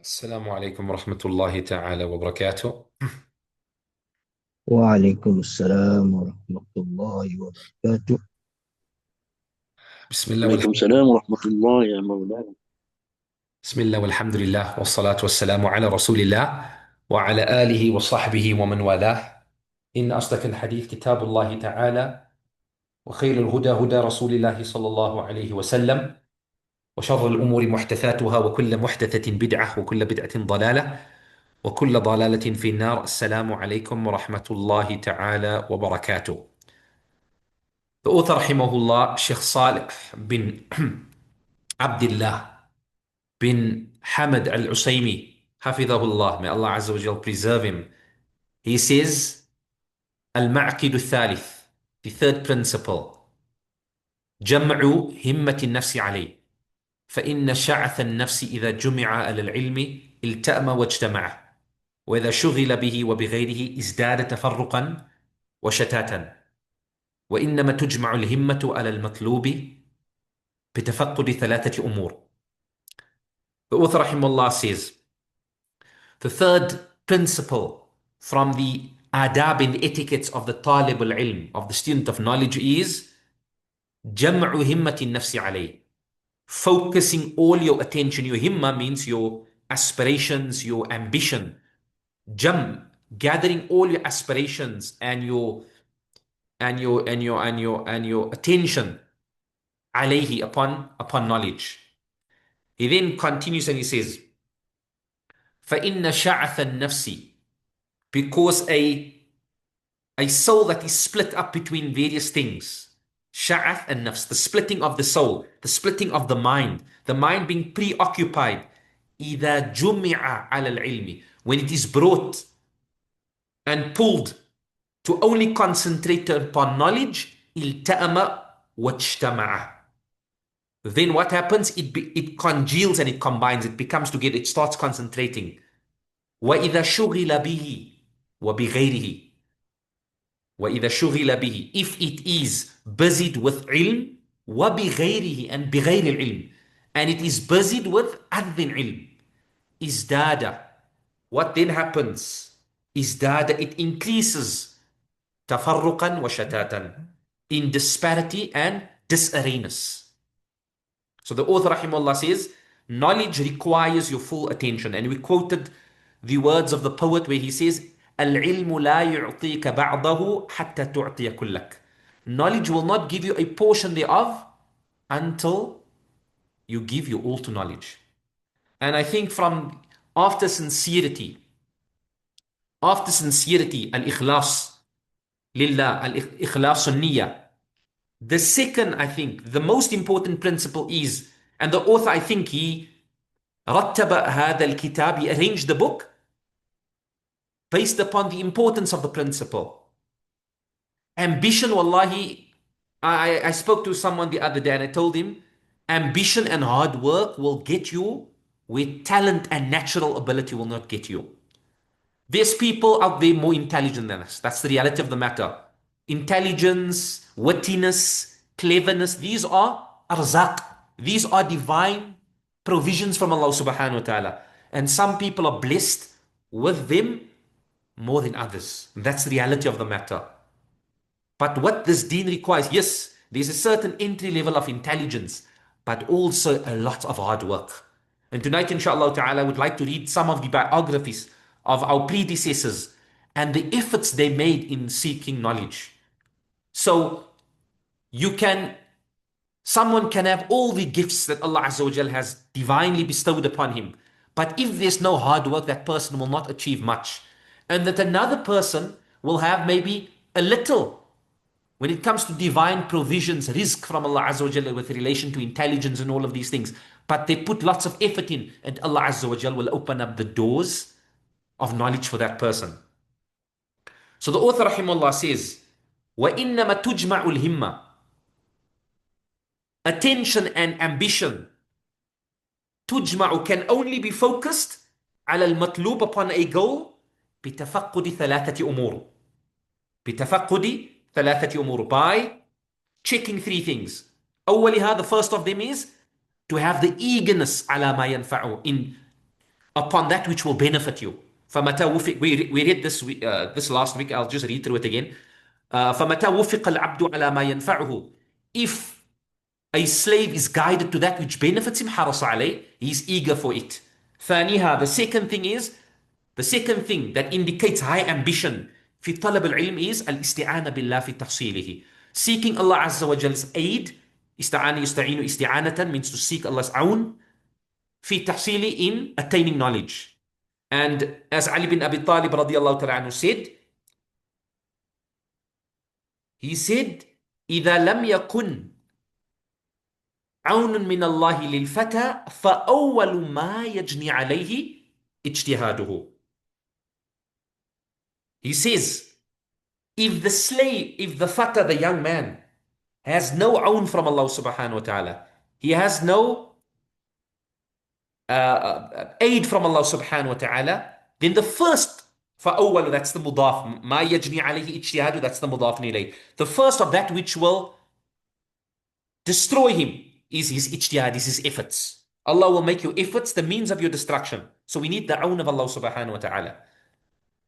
السلام عليكم ورحمة الله تعالى وبركاته. وعليكم السلام ورحمة الله وبركاته. بسم الله عليكم السلام ورحمة الله يا مولانا. بسم الله والحمد لله والصلاة والسلام على رسول الله وعلى آله وصحبه ومن والاه. إن أصدق الحديث كتاب الله تعالى، وخير الهدى هدى رسول الله صلى الله عليه وسلم، وشر الأمور محدثاتها، وكل محدثة بدعة، وكل بدعة ضلالة، وكل ضلالة في النار. السلام عليكم ورحمة الله تعالى وبركاته. The author rahimahullah, Shaykh Sālih bin Abdillāh bin Hamad al-Usaymī, Hafidhahullah, may Allah Azza wa Jal preserve him. He says, Al-Ma'qidu Thalith, the third principle, جمع همة النفس عليه، فإن شعث النفس إذا جمع على العلم التأم واجتمع، وإذا شغل به وبغيره ازداد تفرقا وشتاتا، وإنما تجمع الهمة على المطلوب بتفقد ثلاثة أمور. The author rahimahullah says, the third principle from the adab and etiquettes of the talib al-ilm, of the student of knowledge, is jam'u himmati nafsi alayh, focusing all your attention. Your himma means your aspirations, your ambition. Gathering all your aspirations and your attention alayhi, upon knowledge. He then continues and he says, فَإِنَّ شَعَثَ النَّفْسِ, because a soul that is split up between various things, sha'ath and nafs, the splitting of the soul, the splitting of the mind being preoccupied, إِذَا جُمِعَ عَلَى الْعِلْمِ, when it is brought and pulled to only concentrate upon knowledge, التأم واجتمع, then what happens? It congeals and it combines, it becomes together, it starts concentrating. وَإِذَا شُغِلَ بِهِ وَبِغَيْرِهِ, وَإِذَا شُغِلَ بِهِ, if it is busied with ilm, وَبِغَيْرِهِ, and بِغَيْرِ الْعِلْم, and it is busied with other than ilm, izdada, what then happens? Izdada, it increases tafarruqan wa shatatan, in disparity and disarrayness. So the author rahimahullah says, knowledge requires your full attention. And we quoted the words of the poet where he says, العلم لا يعطيك بعضه حتى تعطي كلك. Knowledge will not give you a portion thereof until you give your all to knowledge. And I think from after sincerity, al-ikhlas lillah, al-ikhlas sunniyah, the second, I think, the most important principle is, and the author, I think he رتب هذا الكتاب, he arranged the book based upon the importance of the principle. Ambition, wallahi, I spoke to someone the other day and I told him, ambition and hard work will get you where talent and natural ability will not get you. There's people out there more intelligent than us. That's the reality of the matter. Intelligence, wittiness, cleverness, these are arzaq. These are divine provisions from Allah subhanahu wa ta'ala. And some people are blessed with them more than others. That's the reality of the matter. But what this deen requires, yes, there's a certain entry level of intelligence, but also a lot of hard work. And tonight, inshallah ta'ala, I would like to read some of the biographies of our predecessors and the efforts they made in seeking knowledge. So someone can have all the gifts that Allah Azza wa Jal has divinely bestowed upon him, but if there's no hard work, that person will not achieve much. And that another person will have maybe a little when it comes to divine provisions, rizq from Allah Azza wa Jal with relation to intelligence and all of these things, but they put lots of effort in, and Allah Azza wa Jal will open up the doors of knowledge for that person. So the author rahimahullah says, وَإِنَّمَا تُجْمَعُ الْهِمَّةِ, attention and ambition, تُجْمَعُ, can only be focused على المطلوب, upon a goal, بتفقد ثلاثة أمور, بتفقد ثلاثة أمور, by checking three things. أولها, the first of them is to have the eagerness على ما ينفعه, in upon that which will benefit you. فَمَتَى وُفِقَ We read this this last week. I'll just read through it again. فَمَتَى وُفِقَ الْعَبْدُ عَلَى مَا يَنْفَعُهُ If a slave is guided to that which benefits him, حَرَصَ عَلَيْهِ He is eager for it. ثانيها The second thing that indicates high ambition في طلب العلم is الاستعانة بالله في تحصيله. Seeking Allah Azza wa Jal's aid. استعانة يستعين استعانة means to seek Allah's aun. في تحصيله in attaining knowledge. And as Ali bin Abi Talib radiallahu ta'ala anhu said, he said, إذا لم يكن عون من الله للفتى فأول ما يجني عليه اجتهاده. He says, if the fata, the young man, has no aun from Allah subhanahu wa ta'ala, he has no aid from Allah subhanahu wa ta'ala, then the first, فأول, that's the mudaf, ما يجني عليه اجتهاده, that's the mudaf ilayh. The first of that which will destroy him is his ijtihad, is his efforts. Allah will make your efforts the means of your destruction. So we need the aun of Allah subhanahu wa ta'ala.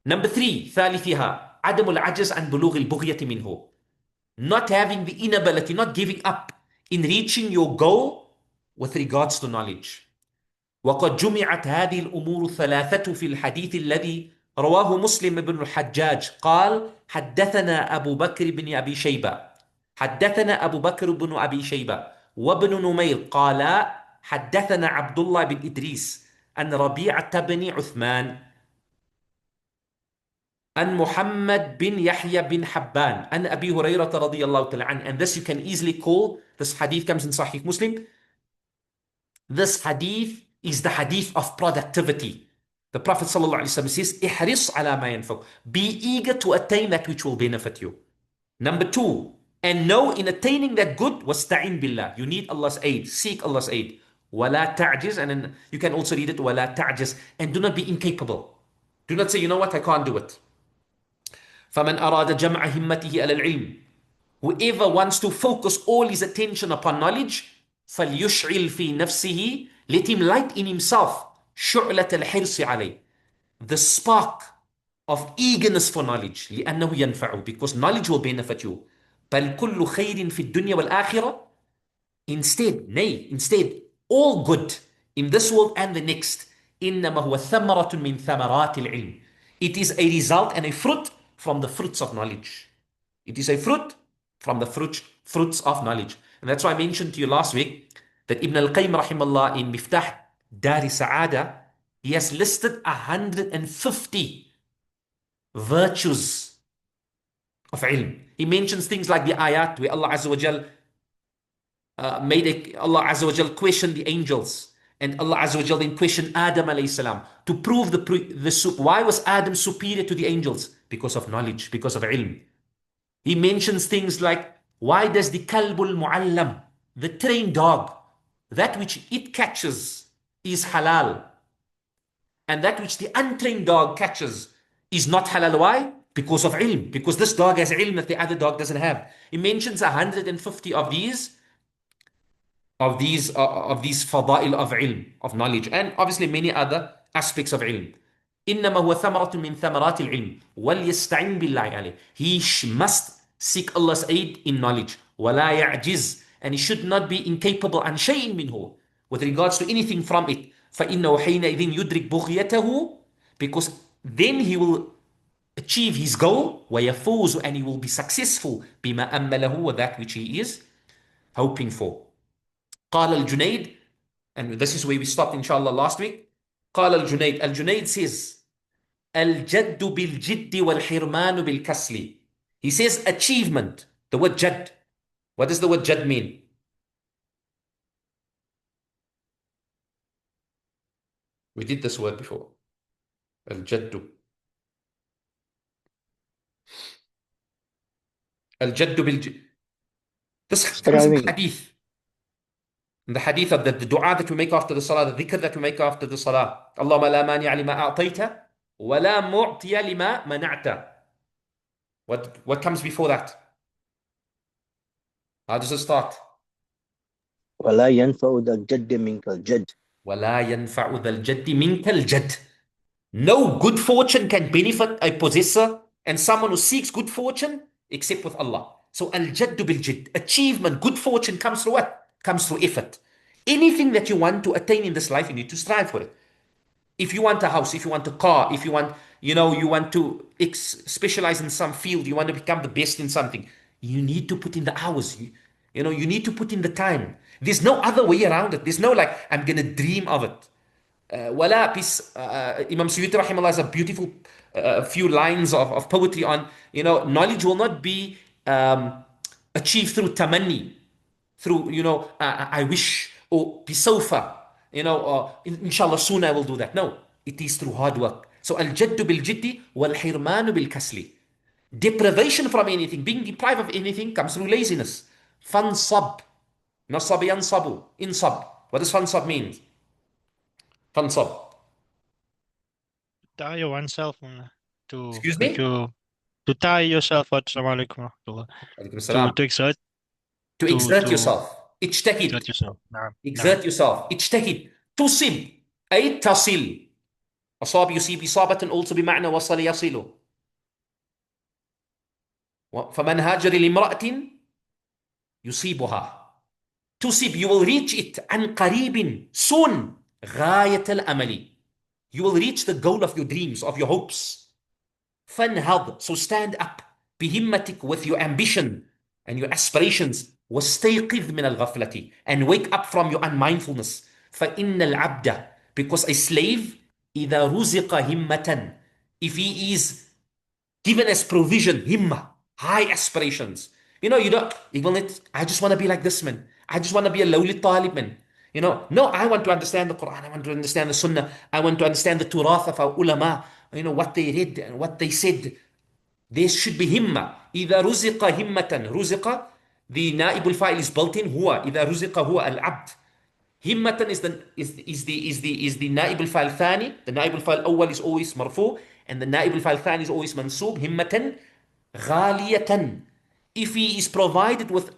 Number 3, ثالثها عدم العجز عن بلوغ البغية منه. Not having the inability, not giving up in reaching your goal with regards to knowledge. وقد جمعت هذه الأمور الثلاثة في الحديث الذي رواه مسلم بن الحجاج قال حدثنا أبو بكر بن أبي شيبة وابن نمير قال حدثنا عبد الله بن إدريس أن ربيعة بن عثمان أن محمد بن يحيى بن حبان أن أبي هريرة رضي الله تعالى عنه. And this you can easily call, this hadith comes in Sahih Muslim. This hadith is the hadith of productivity. The Prophet ﷺ says, احرص على ما ينفع. Be eager to attain that which will benefit you. Number 2, and know in attaining that good, واستعين بالله. You need Allah's aid. Seek Allah's aid. ولا تعجز, and then you can also read it, ولا تعجز. And do not be incapable. Do not say, you know what, I can't do it. فمن أراد جمع همته على العلم. Whoever wants to focus all his attention upon knowledge, فليشعل في نفسه, let him light in himself شعلة الحرص عليه, the spark of eagerness for knowledge, لأنه ينفعه, because knowledge will benefit you. بل كل خير في الدنيا والآخرة. Instead, all good in this world and the next, إنما هو ثمرة من ثمرات العلم. It is a result and a fruit from the fruits of knowledge. It is a fruit from the fruits of knowledge. And that's why I mentioned to you last week that Ibn al-Qayyim rahimahullah in Miftah Dar Sa'ada, he has listed 150 virtues of ilm. He mentions things like the ayat where Allah Azza wa Jal Allah Azza wa Jal questioned the angels, and Allah Azza wa Jal then questioned Adam alayhi salam to prove why was Adam superior to the angels? Because of knowledge, because of ilm. He mentions things like, why does the kalbul muallam, the trained dog, that which it catches is halal, and that which the untrained dog catches is not halal? Why? Because of ilm. Because this dog has ilm that the other dog doesn't have. He mentions 150 of these fada'il of ilm, of knowledge, and obviously many other aspects of ilm. إنما هو ثمرة من ثمرات العلم وليستعين بالله عليه. He must seek Allah's aid in knowledge. ولا يعجز, and he should not be incapable عن شيء منه, with regards to anything from it. فإنه حينئذ يدرك بغيته, because then he will achieve his goal. ويفوز, and he will be successful بما أمله, with that which he is hoping for. قال الجنيد, and this is where we stopped inshallah last week. قال الجنيد says الجد بالجد والحرمان بالكسل. He says achievement, the word jad. What does the word jad mean? We did this word before. الجد. الجد بالجد. This comes in hadith. In the hadith of the dua that we make after the salah, the dhikr that we make after the salah. Allahumma la mani'a lima a'tayta wa la mu'tiya lima mana'ta. What comes before that? How does it start? ولا ينفع ذا الجد منك الجد. وَلَا يَنْفَعُ ذَا الْجَدِّ مِنْكَ الْجَدِّ. No good fortune can benefit a possessor and someone who seeks good fortune except with Allah. So al-jaddu bil-jidd. Achievement, good fortune comes through what? Comes through effort. Anything that you want to attain in this life, you need to strive for it. If you want a house, if you want a car, if you want, you want to specialize in some field, you want to become the best in something, you need to put in the hours. You need to put in the time. There's no other way around it. There's no like, I'm going to dream of it. Wala, peace. Imam Suyuti rahimahullah has a beautiful few lines of poetry on, knowledge will not be achieved through tamanni, through, I wish, or bisawfa, or inshallah soon I will do that. No, it is through hard work. So al-jaddu bil-jiddi wal-hirmanu bil-kasli. Deprivation from anything, being deprived of anything comes through laziness. Fansab. Nasab yansabu. Insab. What does fansab mean? Fansab. Tie oneself to Excuse make me? to tie yourself out. Assalamu alaikum warahmatullah. Alaikum salam. To exert To exert yourself. اجتهد. exert yourself. نعم. Exert yourself. اجتهد. تصب أي تصل. أصاب يصيب إصابة also بمعنى وصل يصل. فمن هاجر لامرأة يصيبها. تصب, you will reach it. عن قريب, soon. غاية الأمل. You will reach the goal of your dreams, of your hopes. فانهض, so stand up. بهمتك, with your ambition and your aspirations. واستيقظ من الغفلة, and wake up from your unmindfulness. فإن العبد, because a slave, إذا رزق همة, if he is given as provision, himma, high aspirations. You don't, I just want to be like this man. I just want to be a lowly talib man. No, I want to understand the Quran. I want to understand the Sunnah. I want to understand the Turath of our ulama. What they read and what they said. There should be himma. إذا رزق همة, رزق, the نائب الفاعل is built in, هو. إذا رزق هو العبد. همة is the نائب الفاعل ثاني. The نائب الفاعل الأول is always مرفوع, and the نائب الفاعل الثاني is always منصوب. همة غالية. If he is provided with,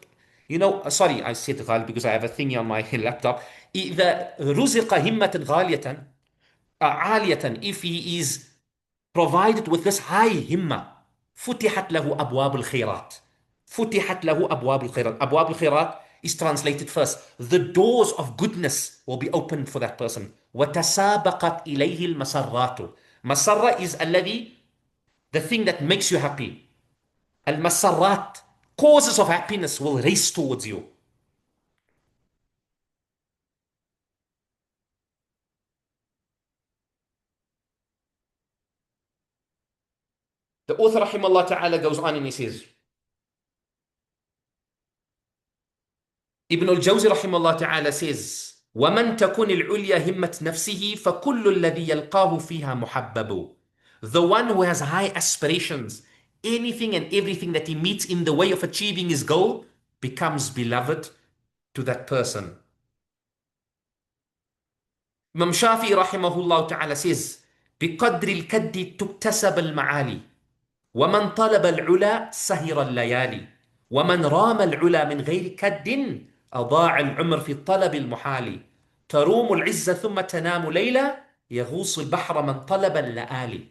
sorry, I said غالي because I have a thingy on my laptop. إذا رزق همة غالية, عالية, if he is provided with this high himma, فتحت له أبواب الخيرات. فتحت له أبواب الخيرات. أبواب الخيرات is translated first. The doors of goodness will be opened for that person. وتسابقت إليه المسرات. مسرة is الذي, the thing that makes you happy. المسرات, causes of happiness, will race towards you. The author rahimahullah ta'ala goes on and he says, Ibn al-Jawzi rahimahullah ta'ala says, وَمَنْ تَكُنِ الْعُلْيَا هِمَّةِ نَفْسِهِ فَكُلُّ الَّذِي يَلْقَاهُ فِيهَا مُحَبَّبُ. The one who has high aspirations, anything and everything that he meets in the way of achieving his goal becomes beloved to that person. Imam Shafi'i rahimahullah ta'ala says, بِقَدْرِ الْكَدِّ تُكْتَسَبَ الْمَعَالِي وَمَنْ طَلَبَ الْعُلَى سَهِرَ اللَّيَالِي وَمَنْ رَامَ الْعُلَى مِنْ غَيْرِ كَدٍّ أضاع العمر في الطلب المحال تروم العز ثم تنام ليلا يغوص البحر من طلب اللآلي.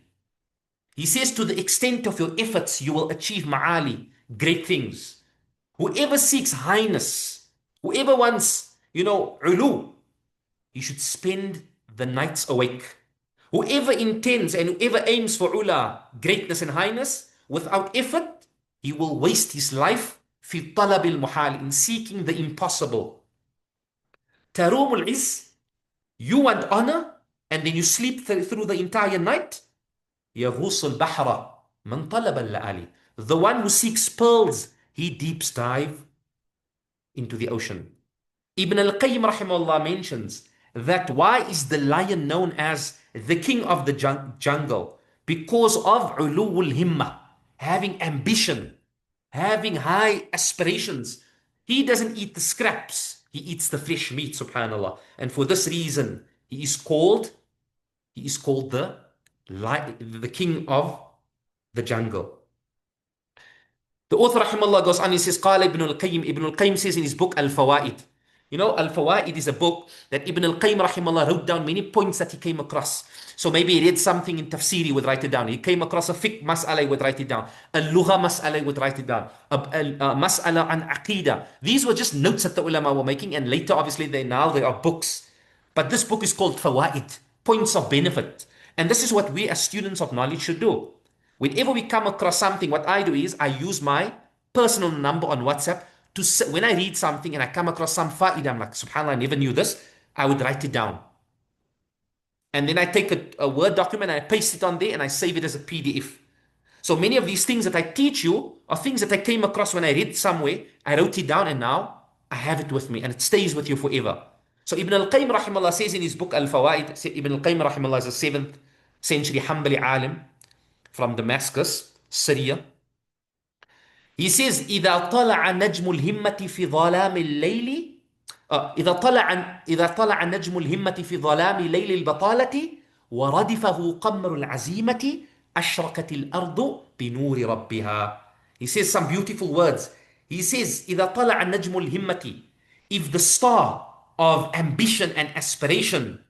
He says, to the extent of your efforts you will achieve ma'ali, great things. Whoever seeks highness, whoever wants, ulu, he should spend the nights awake. Whoever intends and whoever aims for ula, greatness and highness, without effort, he will waste his life في طلب المحال, in seeking the impossible. تروم العز, you want honor and then you sleep through the entire night. يغوص البحر من طلب اللآلي. The one who seeks pearls, he deeps dive into the ocean. Ibn al-Qayyim rahimahullah mentions that why is the lion known as the king of the jungle? Because of ulul himma, having ambition, having high aspirations. He doesn't eat the scraps, he eats the fresh meat, subhanallah. And for this reason, he is called the king of the jungle. The author rahimahullah goes on, he says, قال Ibn al-Qayyim says in his book Al-Fawaid, You know, Al-Fawaid is a book that Ibn al-Qayyim rahimahullah wrote down many points that he came across. So maybe he read something in tafsir, he would write it down. He came across a fiqh mas'ala, he would write it down. A lugha mas'ala, he would write it down. A mas'ala an aqidah. These were just notes that the ulama were making, and later obviously they are books. But this book is called Fawaid, points of benefit. And this is what we as students of knowledge should do. Whenever we come across something, what I do is I use my personal number on WhatsApp to when I read something and I come across some fa'idah, I'm like, subhanAllah, I never knew this. I would write it down. And then I take a Word document and I paste it on there and I save it as a PDF. So many of these things that I teach you are things that I came across when I read somewhere. I wrote it down and now I have it with me and it stays with you forever. So Ibn al-Qayyim rahimahullah says in his book Al-Fawaid, Ibn al-Qayyim rahimahullah is a 7th century Hanbali alim from Damascus, Syria. He says, إذا طلع نجم الهمة في ظلام الليل إذا طلع نجم الهمة في ظلام ليل البطالة وردفه قمر العزيمة أشرقت الأرض بنور ربها. He says some beautiful words. He says, إذا طلع نجم الهمة, if the star of ambition and aspiration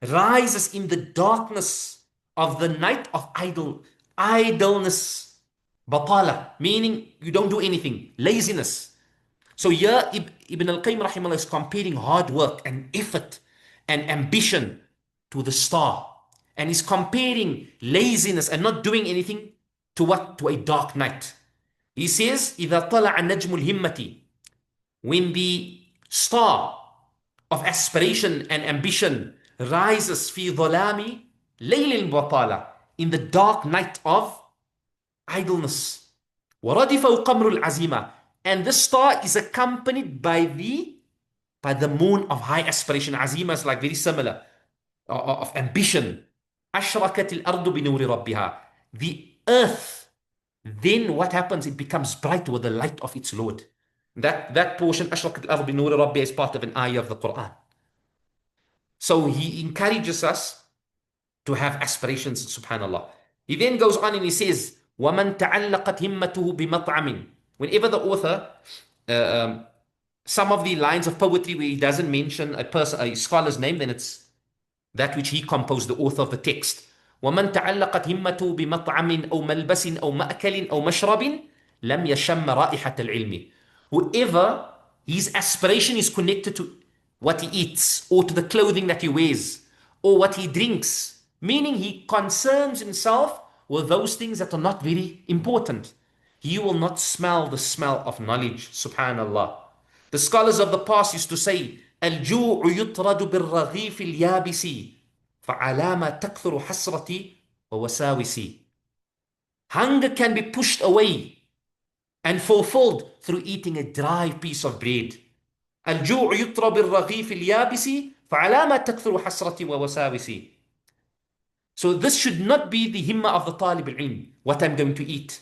rises in the darkness of the night of idleness, batala, meaning you don't do anything, laziness. So here Ibn al-Qayyim rahimahullah is comparing hard work and effort and ambition to the star. And he's comparing laziness and not doing anything to what? To a dark night. He says, إِذَا طَلَعَ نَجْمُ الْهِمَّةِ, when the star of aspiration and ambition rises في ظلام ليل البطالة, in the dark night of idleness. وَرَدِفَهُ قَمْرُ الْعَزِيمَةِ, and this star is accompanied by the moon of high aspiration. Azima is like very similar, of ambition. أَشْرَكَتِ الْأَرْضُ بِنُورِ رَبِّهَا, the earth, then what happens? It becomes bright with the light of its Lord. That portion, أَشْرَكَتِ الْأَرْضُ بِنُورِ رَبِّهَا, is part of an ayah of the Quran. So he encourages us to have aspirations, subhanallah. He then goes on and he says, وَمَنْ تَعَلَّقَتْ هِمَّتُهُ بِمَطْعَمٍ. Whenever the author, some of the lines of poetry where he doesn't mention a scholar's name, then it's that which he composed, the author of the text. وَمَنْ تَعَلَّقَتْ هِمَّتُهُ بِمَطْعَمٍ أَوْ مَلْبَسٍ أَوْ مَأْكَلٍ أَوْ مَشْرَبٍ لَمْ يَشَمَّ رَائِحَةَ الْعِلْمِ. Whoever his aspiration is connected to what he eats, or to the clothing that he wears, or what he drinks, meaning he concerns himself with those things that are not very important, he will not smell the smell of knowledge, subhanallah. The scholars of the past used to say, الجوع يطرد بالرغيف اليابس فعلى ما تكثر حسرتي ووساوسي. Hunger can be pushed away and fulfilled through eating a dry piece of bread. الجوع يطرد بالرغيف اليابس فعلى ما تكثر حسرتي ووساوسي. So this should not be the himmah of the talib al-ilm. What I'm going to eat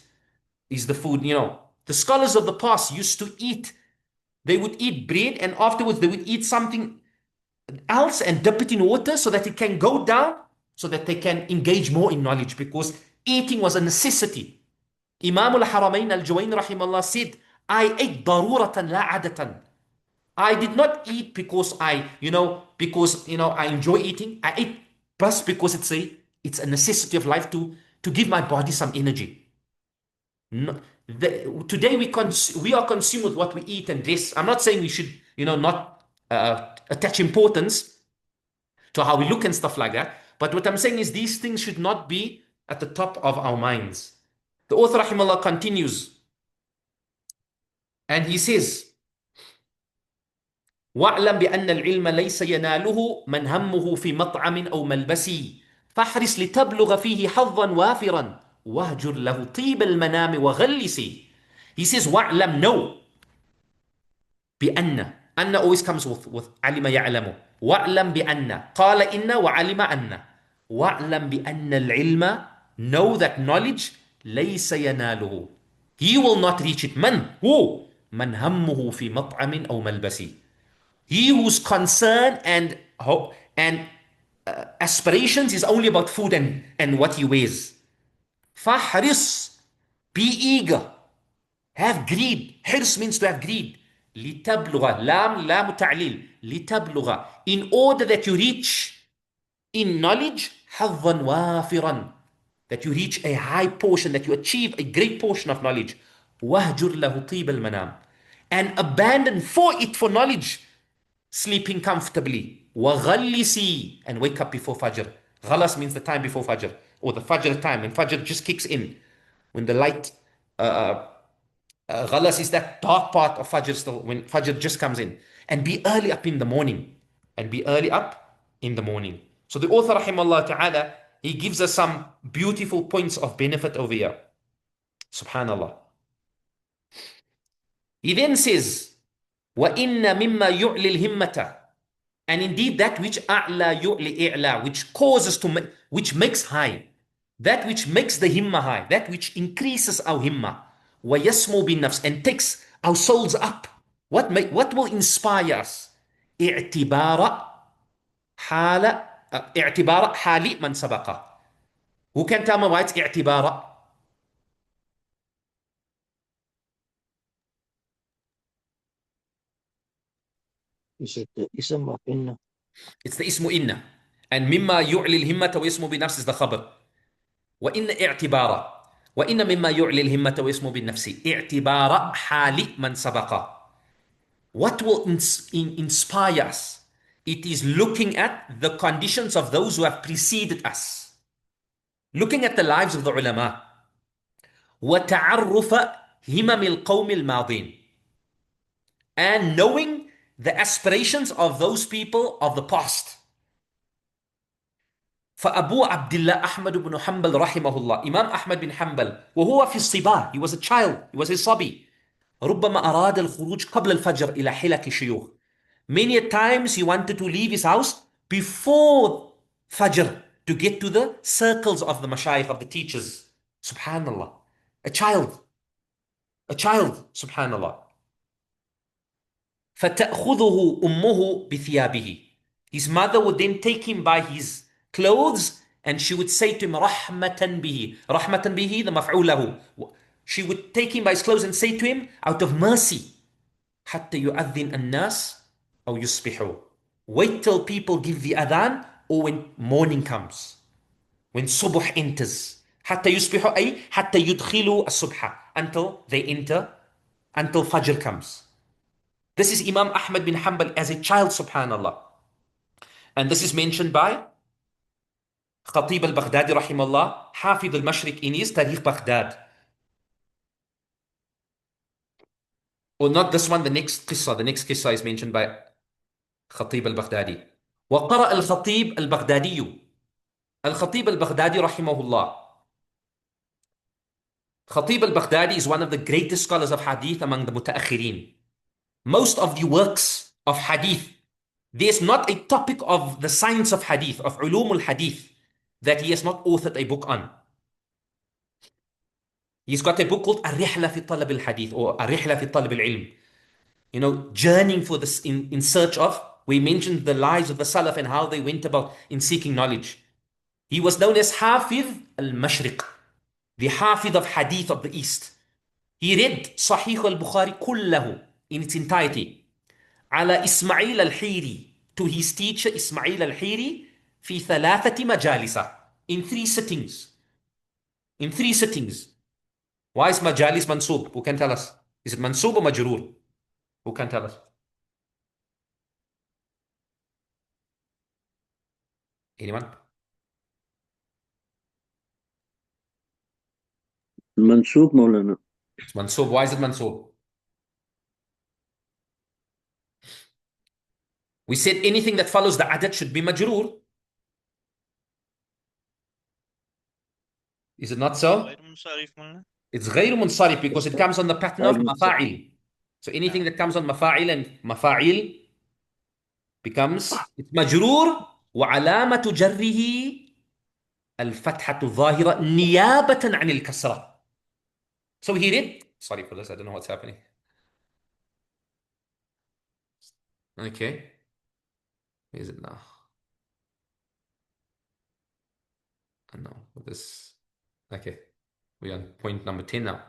is the food, you know. The scholars of the past used to eat, they would eat bread and afterwards they would eat something else and dip it in water so that it can go down, so that they can engage more in knowledge, because eating was a necessity. Imam al-Haramain al-Juwayn rahimahullah said, I ate daruratan la adatan. I did not eat because I enjoy eating. I ate just because it's a necessity of life to give my body some energy. No, today we are consumed with what we eat and dress. I'm not saying we should, not attach importance to how we look and stuff like that. But what I'm saying is these things should not be at the top of our minds. The author rahimahullah continues, and he says, وَاعْلَمْ بِأَنَّ الْعِلْمَ لَيْسَ يَنَالُهُ مَنْ هَمُّهُ فِي مَطْعَمٍ أَوْ مَلْبَسٍ فَاحْرِصْ لِتَبْلُغَ فِيهِ حَظًّا وَافِرًا وَهْجُرْ لَهُ طِيبَ الْمَنَامِ وَغَلِّسِ. He says, وَاعْلَمْ, know, بِأَنَّ, أَنَّ always comes with عَلِمَ يَعْلَمُ. وَاعْلَمْ بِأَنَّ, قَالَ إِنَّ وَعَلِمَ أَنَّ. وَاعْلَمْ بِأَنَّ الْعِلْمَ, know that knowledge, لَيْسَ يَنَالُهُ, he will not reach it. Man, who? مَنْ هَمُّهُ فِي مَطْعَمٍ أَوْ مَلْبَسٍ. He whose concern and hope and aspirations is only about food and what he wears. Fahris, be eager, have greed. Hirs means to have greed. لتبلغ لام تعليل لتبلغ in order that you reach in knowledge حظا وافرا, that you reach a high portion, that you achieve a great portion of knowledge. وهجر له طيب المنام, and abandon for it, for knowledge, sleeping comfortably. وغلسي, and wake up before Fajr. Ghalas means the time before Fajr, or the Fajr time, when Fajr just kicks in, when the light, Ghalas is that dark part of Fajr still, when Fajr just comes in. And be early up in the morning. And be early up in the morning. So the author, rahimahullah ta'ala, he gives us some beautiful points of benefit over here. Subhanallah. He then says, وَإِنَّ مِمَّا يُعْلِ الْهِمَّةَ, and indeed that which أَعْلَى يُعْلِ إِعْلَى, which causes to, which makes high, that which makes the himma high, that which increases our himma, وَيَسْمُو بِالنَّفْسِ, and takes our souls up. What will inspire us? اعتبار حال اعتبار حال من سبق. Who can tell me why it's اعتبار? Is it the ism of inna? It's the اسم إن. And مما يعلي الهمة ويسمو بالنفس is the خبر. وإن اعتبار. وإن مما يعلي الهمة ويسمو بالنفس اعتبار حال من سبق. What will inspire us? It is looking at the conditions of those who have preceded us. Looking at the lives of the ulama. وتعرف همم القوم الماضين. And knowing the aspirations of those people of the past. فأبو عبد الله أحمد بن حنبل رحمه الله, Imam Ahmad bin Hanbal, وهو في الصبا, he was a child, he was a صبي, ربما أراد الخروج قبل الفجر إلى حلك الشيوخ. Many a times he wanted to leave his house before Fajr to get to the circles of the mashayikh, of the teachers. Subhanallah. A child. A child. Subhanallah. فَتَأْخُذُهُ أُمُّهُ بِثِيَابِهِ. His mother would then take him by his clothes and she would say to him, رَحْمَةً بِهِ. رَحْمَةً بِهِ, the مفعوله. She would take him by his clothes and say to him, out of mercy, حَتَّى يُؤَذِّنَ النَّاسِ أَوْ يُصْبِحُوا. Wait till people give the adhan, or when morning comes. When subuh enters. حَتَّى يُصْبِحُوا أي حَتَّى يُدْخِلُوا الصُبح. Until they enter, until Fajr comes. This is Imam Ahmad bin Hanbal as a child, subhanallah. And this is mentioned by Khatib al-Baghdadi rahimahullah, Hafid al-Mashriq in his Tarikh Baghdad. Or not this one, the next qissa is mentioned by Khatib al-Baghdadi. وقرأ الخطيب البغدادي. Al-Khatib al-Baghdadi rahimahullah. Khatib al-Baghdadi is one of the greatest scholars of hadith among the mutaakhirin. Most of the works of hadith, there's not a topic of the science of hadith, of ulum al-hadith, that he has not authored a book on. He's got a book called Ar-Rihla fi Talab al-Hadith, or Ar-Rihla fi Talab al-Ilm. You know, journeying for this in search of, we mentioned the lives of the Salaf and how they went about in seeking knowledge. He was known as Hafiz al-Mashriq, the Hafiz of Hadith of the East. He read Sahih al-Bukhari kullahu in its entirety. Ala Ismail al-Hiri, to his teacher Ismail al-Hiri, fi thalathati majalisa, in 3 sittings. In 3 sittings. Why is majalis mansub? Who can tell us? Is it mansub or majroor? Who can tell us? Anyone? منسوب مولانا. It's mansub. Why is it mansub? We said anything that follows the adad should be majroor. Is it not so? غير منصرف مولانا. It's غير منصرف because it comes on the pattern of mafa'il. So anything that comes on mafa'il and mafa'il becomes, it's majroor وعلامة جره الفتحة الظاهرة نيابة عن الكسرة. So he read, sorry for this, I don't know what's happening. Okay. Where is it now? I know this. Okay. We're on point number 10 now.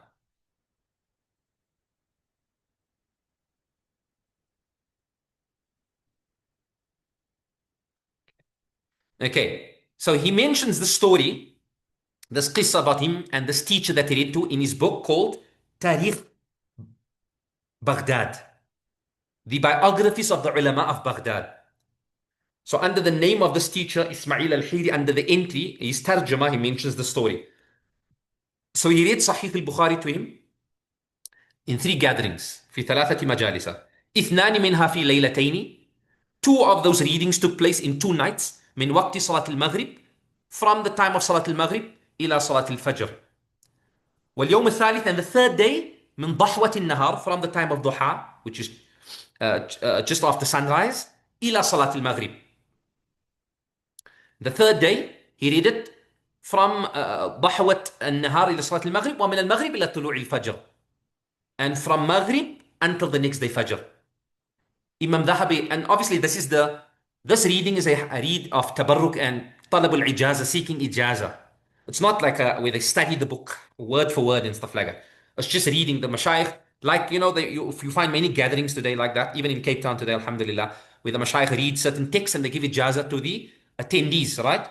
Okay, so he mentions the story, this qissa about him and this teacher that he read to in his book called Tarikh Baghdad, the biographies of the ulama of Baghdad. So under the name of this teacher, Ismail al-Hiri, under the entry, his tarjama, he mentions the story. So he read Sahih al-Bukhari to him in 3 gatherings, في 3 مجالس. 2 منها في ليلتين. 2 of those readings took place in 2 nights, من وقت صلاة المغرب, from the time of صلاة المغرب إلى صلاة الفجر. واليوم الثالث, and the 3rd day, من ضحوة النهار, from the time of duha, which is just after sunrise, إلى صلاة المغرب. The 3rd day, he read it from ضحوة النهار إلى صلاة المغرب, ومن المغرب إلى طلوع الفجر. And from Maghrib until the next day Fajr. Imam Dhahabi, and obviously this reading is a read of Tabarruk and Talab al-Ijaza, seeking Ijaza. It's not like where they study the book word for word and stuff like that. It's just reading the Mashayikh, like, if you find many gatherings today like that, even in Cape Town today, alhamdulillah, where the Mashayikh read certain texts and they give Ijaza to the attendees, right?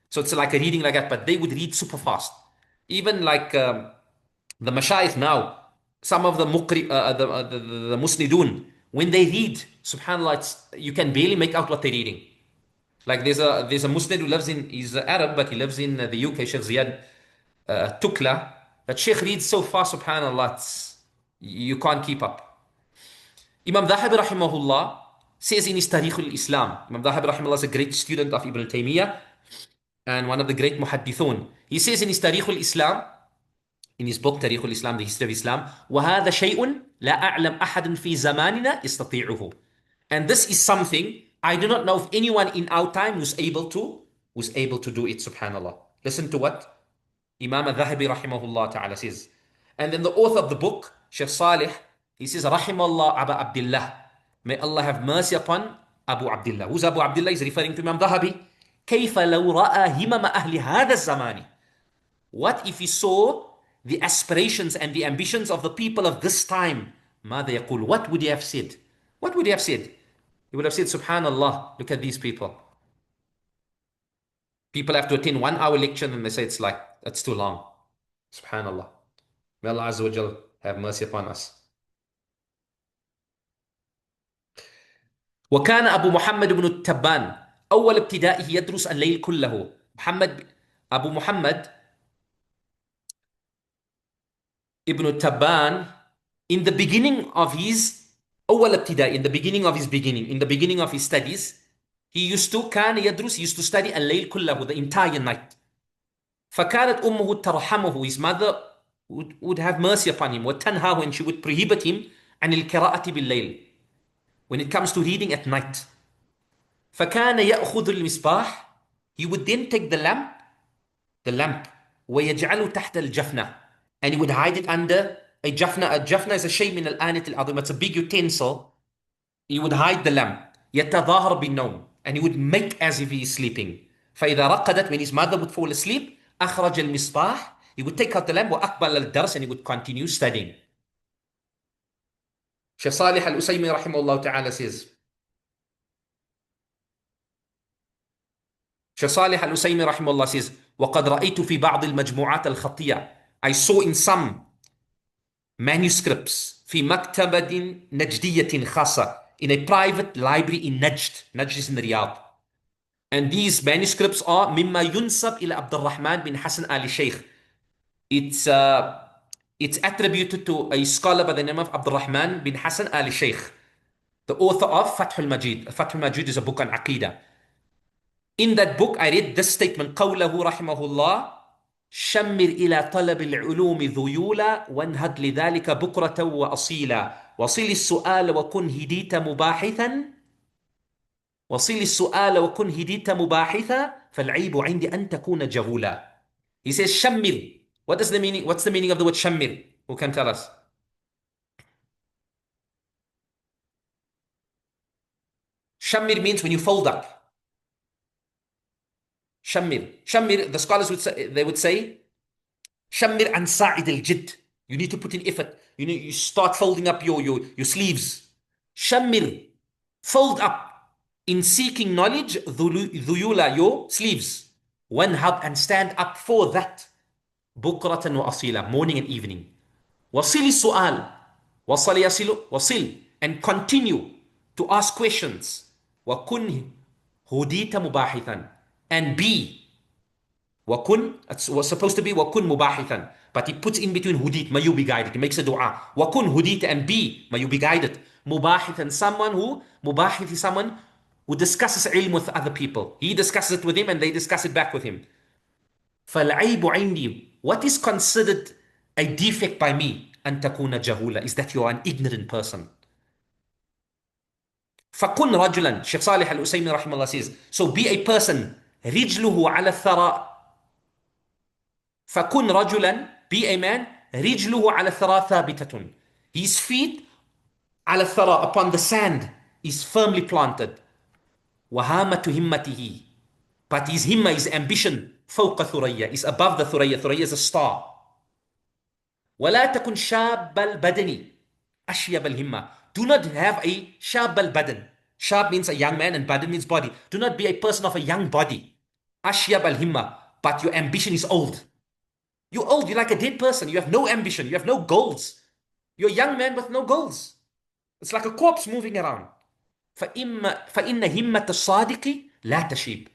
So it's like a reading like that, but they would read super fast. Even like the Mashayikh now, some of the the Musnidun, when they read, subhanAllah, you can barely make out what they're reading. Like there's a Musnid who lives he's Arab, but he lives in the UK, Shaykh Ziyad Tukla. That Shaykh reads so fast, subhanAllah, you can't keep up. Imam Dhahabi rahimahullah says in his Tarikh al-Islam, Imam Dhahabi rahimahullah is a great student of Ibn Taymiyyah and one of the great muhaddithun. He says in his Tarikh al-Islam, in his book Tarikh al-Islam, the history of Islam, وَهَذَا شَيْءٌ لَا أَعْلَمْ أَحَدٌ فِي زَمَانِنَا يَسْتَطِيعُهُ. And this is something I do not know of anyone in our time who's able to do it, subhanallah. Listen to what Imam al-Dhahabi rahimahullah ta'ala says. And then the author of the book, Shaykh Sālih, he says, Rahimallah Aba Abdillāh. May Allah have mercy upon Abu Abdillah. Who's Abu Abdillah? He's referring to Imam Dhahabi. كَيْفَ لَوْ رَأَى هِمَمَ أَهْلِ هَذَا الزَّمَانِ. What if he saw the aspirations and the ambitions of the people of this time? ماذا يقول? What would he have said? What would he have said? He would have said, Subhanallah, look at these people. People have to attend 1 hour lecture and they say it's too long. Subhanallah. May Allah Azza wa Jal have mercy upon us. وكان أبو محمد بن التبان أول ابتدائه يدرس الليل كله. Abu Muhammad Ibn Tabban, in the beginning of his أول ابتدائي, in the beginning of his studies, he used to study الليل كله, the entire night. فكانت أمه ترحمه, his mother would have mercy upon him, وتنهاه, and she would prohibit him عن القراءة بالليل, when it comes to reading at night. فكان يأخذ المصباح, he would then take the lamp ويجعله تحت الجفنة, and he would hide it under a jafna. A jafna is a shay min al-anit al-azim. It's a big utensil. He would hide the lamp. يتظاهر بالنوم, and he would make as if he is sleeping. فإذا رقدت, when his mother would fall asleep, أخرج المصباح, he would take out the lamp, وأقبل الدرس, and he would continue studying. Shaykh Sālih al-Usaymī rahimahullah ta'ala says, Shaykh Sālih al-Usaymī rahimahullah says, وقد رأيت في بعض المجموعات الخطية, I saw in some manuscripts في مكتبة نجدية خاصة, in a private library in Najd. Najd is in Riyadh. And these manuscripts are مما ينسب إلى عبد الرحمن بن حسن آل شيخ. It's attributed to a scholar by the name of Abdurrahman bin Hassan al Shaykh, the author of Fath al-Majid. Fath al-Majid is a book on Aqidah. In that book, I read this statement, قوله رحمه الله, شمر إلى طلب العلوم ذيولا وانهض لذلك بكرة وأصيلا وصل السؤال وكن هديت مباحثا فالعيب عندي أن تكون جهولا. He says شمر. What is the meaning? What's the meaning of the word shammir? Who can tell us? Shammir means when you fold up. Shammir, the scholars would say, shammir an sa'id al-jidd. You need to put in effort. You start folding up your sleeves. Shammir, fold up. In seeking knowledge, dhuyula, your sleeves. Wanhab, and stand up for that. Bukratan wa asila, morning and evening. Wasili su'al. Wasali yasilu, wasil. And continue to ask questions. Wakun hudita mubahithan. And be. Wakun, it was supposed to be wakun mubahithan. But he puts in between hudit, may you be guided. He makes a dua. Wakun hudit, and be, may you be guided. Mubahithan, mubahith is someone who discusses ilm with other people. He discusses it with him and they discuss it back with him. فَالْعَيْبُ عِنْدِي, what is considered a defect by me, أَن تَكُونَ جَهُولًا, is that you are an ignorant person. فَكُنْ رَجُلًا, Shaykh Sālih al-Usaymī rahimahullah says, so be a person, رِجْلُهُ عَلَى الثَّرَاء. فَكُنْ رَجُلًا, be a man, رِجْلُهُ عَلى الثَّرَاء ثَابِتَةٌ. His feet على الثَّرَاء, upon the sand, is firmly planted. وَهَامَةُ هِمَّتِهِ, but his himma, his ambition, فوق ثريا, is above the ثريا. ثريا is a star. ولا تكن شاب البدن أشيب الهمة. Do not have a شاب البدن. Shab means a young man and badan means body. Do not be a person of a young body. أشيب الهمة, but your ambition is old. You're old, you're like a dead person. You have no ambition, you have no goals. You're a young man with no goals. It's like a corpse moving around. فإن همة الصادق لا تشيب.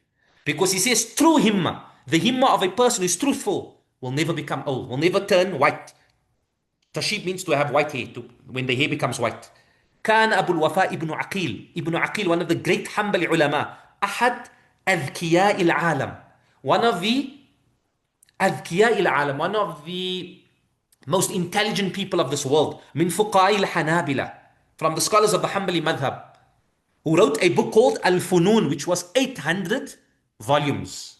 Because he says true himma, the himma of a person who is truthful, will never become old, will never turn white. Tashib means to have white hair, when the hair becomes white. كان أبو الوفاء ابن عقيل. Ibn Aqil, one of the great Hanbali ulama, أحد أذكياء العالم, one of the أذكياء العالم, one of the most intelligent people of this world, من فقهاء الحنابلة, from the scholars of the Hanbali madhab, who wrote a book called Al-Funun, which was 800 volumes.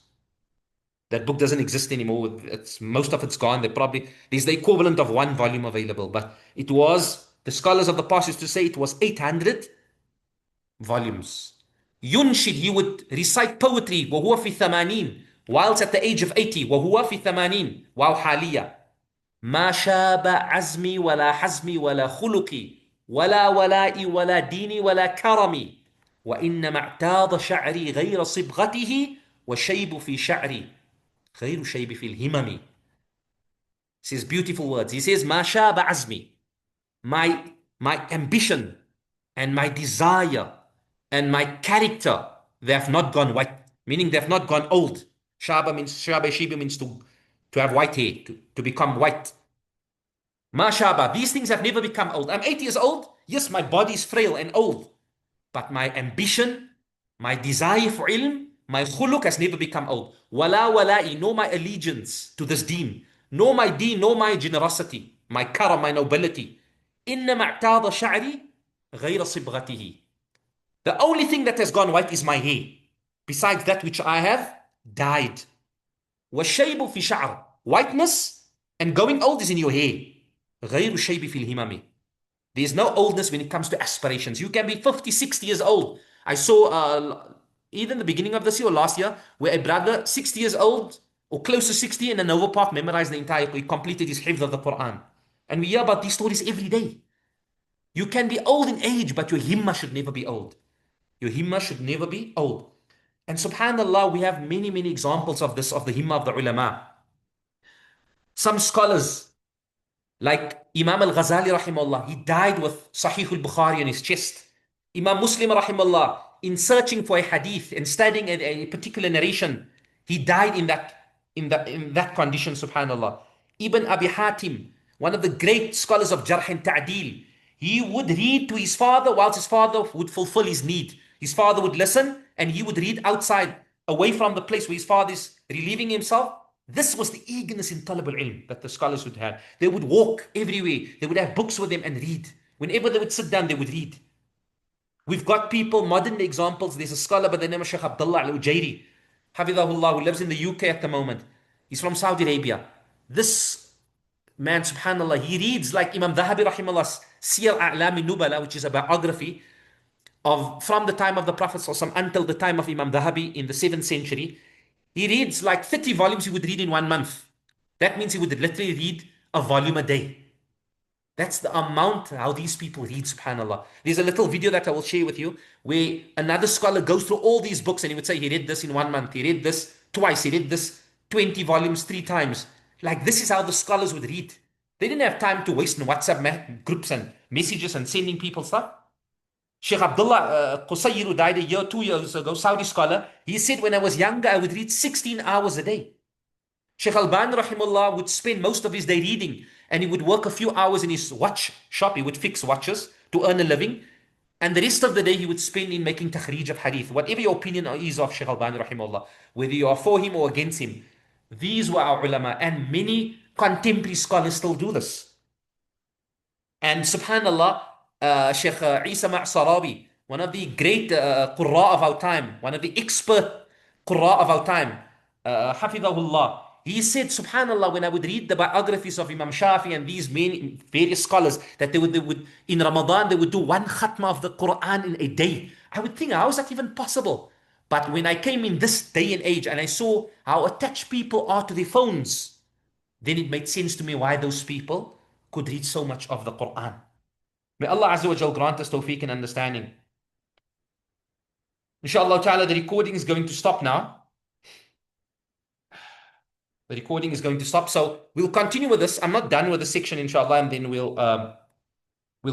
That book doesn't exist anymore. Most of it's gone. There's the equivalent of one volume available. But it was, the scholars of the past used to say it was 800 volumes. Yunshid, he would recite poetry, وَهُوَ فِي ثَمَانِينَ, whilst at the age of 80, وَهُوَ فِي ثَمَانِينَ, واو حالية. ما شاب عزمي ولا حزمي ولا خلقي ولا ولائي ولا ديني ولا كرمي وإنما اعتاض شعري غير صبغته وشيب في شعري غير شيب في الهمم. He says beautiful words. He says ما شاب عزمي, my ambition and my desire and my character, they have not gone white, meaning they have not gone old. Shaba means, shiba means to have white hair, to become white. Ma shaba, these things have never become old. I'm 80 years old. Yes, my body is frail and old. But my ambition, my desire for ilm, my khuluq has never become old. Wala wala'i, no my allegiance to this deen. No my deen, no my generosity, my karam, my nobility. إِنَّمَا اعْتَاضَ شَعْرِي غَيْرَ صِبْغَتِهِ. The only thing that has gone white is my hair. Besides that which I have dyed. وَالشَّيْبُ فِي شَعْرِ. Whiteness and going old is in your hair. غَيْرُ الشَّيْبِ فِي الْهِمَمِ. There is no oldness when it comes to aspirations. You can be 50, 60 years old. I saw either in the beginning of this year or last year, where a brother 60 years old or close to 60 in a Nova Park memorized the entire, he completed his hifz of the Quran. And we hear about these stories every day. You can be old in age, but your himma should never be old. Your himma should never be old. And subhanallah, we have many, many examples of this, of the himma of the ulama. Some scholars, like Imam al-Ghazali rahimahullah, he died with Sahih al-Bukhari on his chest. Imam Muslim rahimahullah, in searching for a hadith and studying a particular narration, he died in that condition, subhanallah. Ibn Abi Hatim, one of the great scholars of Jarh and Ta'dil, he would read to his father whilst his father would fulfill his need. His father would listen and he would read outside, away from the place where his father is relieving himself. This was the eagerness in talab al-ilm that the scholars would have. They would walk everywhere. They would have books with them and read. Whenever they would sit down, they would read. We've got people, modern examples. There's a scholar by the name of Shaykh Abdillāh al-Ujairi, Hafidhahullah, who lives in the UK at the moment. He's from Saudi Arabia. This man, subhanallah, he reads like Imam Dhahabi rahimahullah, Siyar A'lami Nubala, which is a biography of from the time of the Prophet until the time of Imam Dhahabi in the 7th century. He reads like 30 volumes he would read in 1 month. That means he would literally read a volume a day. That's the amount how these people read, subhanAllah. There's a little video that I will share with you where another scholar goes through all these books and he would say he read this in 1 month, he read this twice, he read this 20 volumes 3 times. Like this is how the scholars would read. They didn't have time to waste in WhatsApp groups and messages and sending people stuff. Shaykh Abdillāh Qusayr died a year, 2 years ago, Saudi scholar. He said, when I was younger, I would read 16 hours a day. Shaykh Al-Bani rahimullah would spend most of his day reading, and he would work a few hours in his watch shop. He would fix watches to earn a living. And the rest of the day he would spend in making takhrij of hadith. Whatever your opinion is of Shaykh Al-Bani rahimullah, whether you are for him or against him, these were our ulama, and many contemporary scholars still do this. And subhanallah, Shaykh Isa Ma'sarawi, one of the great qurra of our time, one of the expert qurra of our time, hafidhahullah, he said, subhanallah, when I would read the biographies of Imam Shafi and these many various scholars, that they would in Ramadan, they would do 1 khatma of the Quran in a day. I would think, how is that even possible? But when I came in this day and age and I saw how attached people are to their phones, then it made sense to me why those people could read so much of the Quran. May Allah Azza wa Jal grant us tawfiq and understanding. Inshallah ta'ala, the recording is going to stop now. The recording is going to stop. So we'll continue with this. I'm not done with the section, inshallah, and then we'll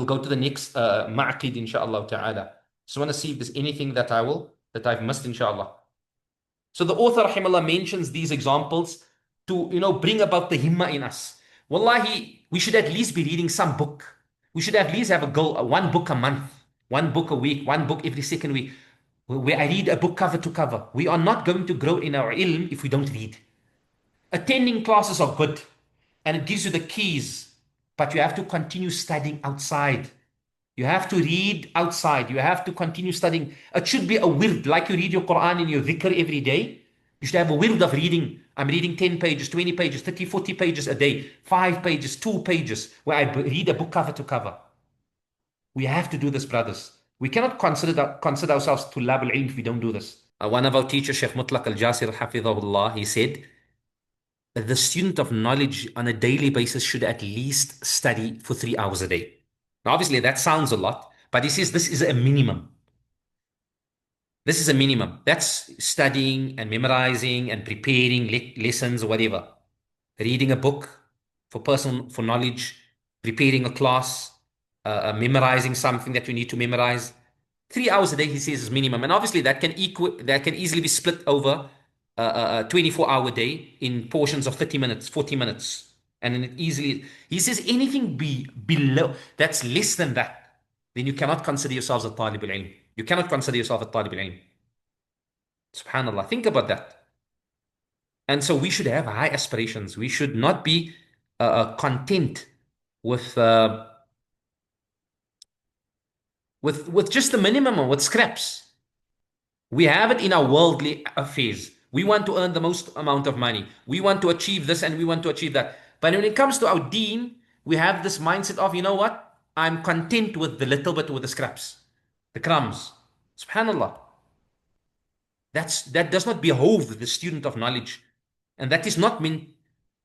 go to the next ma'aqid, inshallah ta'ala. So I want to see if there's anything that I've missed, inshallah. So the author, rahimahullah, mentions these examples to, bring about the himmah in us. Wallahi, we should at least be reading some book. We should at least have a goal, 1 book a month, 1 book a week, 1 book every second week, where I read a book cover to cover. We are not going to grow in our ilm if we don't read. Attending classes are good and it gives you the keys, but you have to continue studying outside. You have to read outside. You have to continue studying. It should be a wird, like you read your Quran and your dhikr every day. You should have a wird of reading. I'm reading 10 pages, 20 pages, 30, 40 pages a day, 5 pages, 2 pages, where I read a book cover to cover. We have to do this, brothers. We cannot consider ourselves tulab al-ilm if we don't do this. One of our teachers, Shaykh Mutlaq al-Jasir, hafidhahullah, he said, the student of knowledge on a daily basis should at least study for 3 hours a day. Now, obviously, that sounds a lot, but he says this is a minimum. This is a minimum. That's studying and memorizing and preparing lessons or whatever. Reading a book for knowledge, preparing a class, memorizing something that you need to memorize. 3 hours a day, he says, is minimum. And obviously, that can easily be split over a 24-hour day in portions of 30 minutes, 40 minutes. And then he says anything below, that's less than that, then you cannot consider yourselves a talib al-ilm. You cannot consider yourself a talib al-ilm. Subhanallah, think about that. And so we should have high aspirations. We should not be content with just the minimum, with scraps. We have it in our worldly affairs. We want to earn the most amount of money. We want to achieve this and we want to achieve that. But when it comes to our deen, we have this mindset of, you know what? I'm content with the little bit, with the scraps, the crumbs. Subhanallah. That does not behove the student of knowledge. And that is not min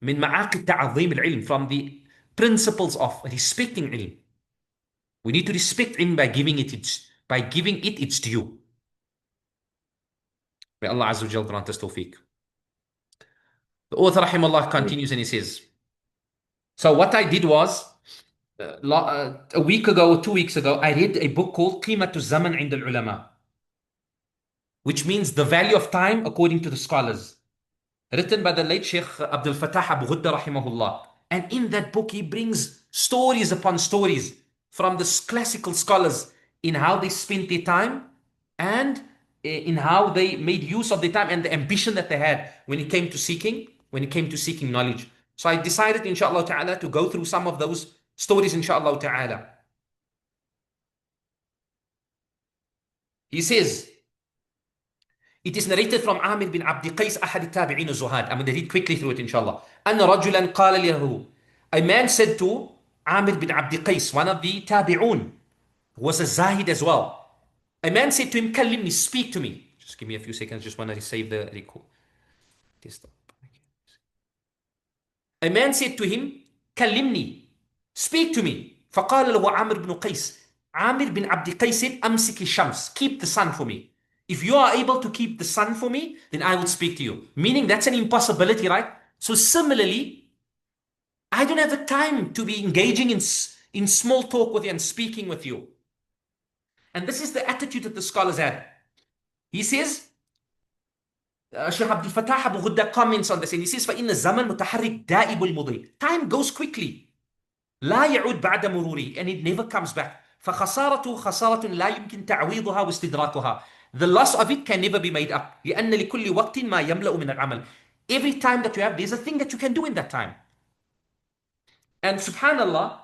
ma'aqid ta'azim al-ilm, from the principles of respecting ilm. We need to respect ilm by giving it its due. May Allah Azza wa Jal grant us tawfiq. The author, rahimahullah, continues and he says, so what I did was, a week ago or 2 weeks ago, I read a book called Qimatu Zaman 'Inda al-Ulama, which means the value of time according to the scholars, written by the late Shaykh Abdul Fattah Abu Ghudda, rahimahullah. And in that book, he brings stories upon stories from the classical scholars in how they spent their time and in how they made use of their time and the ambition that they had when it came to seeking knowledge. So I decided, inshaAllah ta'ala, to go through some of those stories, inshaAllah ta'ala. He says, it is narrated from Amir bin Abdi Qais, Ahad al-Tabi'in al-Zuhad. I'm going to read quickly through it, inshallah. أن رجلا قال له, a man said to Amir bin Abdi Qais, one of the Tabi'un, who was a Zahid as well. A man said to him, Kallimni, speak to me. Just give me a few seconds, just want to save the record. A man said to him, Kallimni, Speak to me. فقال له عامر بن قيس. Amir bin Abdi Qais said, أمسك الشمس. Keep the sun for me. If you are able to keep the sun for me, then I will speak to you. Meaning that's an impossibility, right? So similarly, I don't have the time to be engaging in small talk with you and speaking with you. And this is the attitude that the scholars had. He says, Shaykh Abdul Fattah Abu Ghudda comments on this and he says, فإن الزمن متحرك دائب المضي. Time goes quickly. لا يعود بعد مروره, and it never comes back. فخسارته خسارة لا يمكن تعويضها واستدراكها. The loss of it can never be made up. لأن لكل وقت ما يملأ من العمل. Every time that you have, there's a thing that you can do in that time. And subhanallah,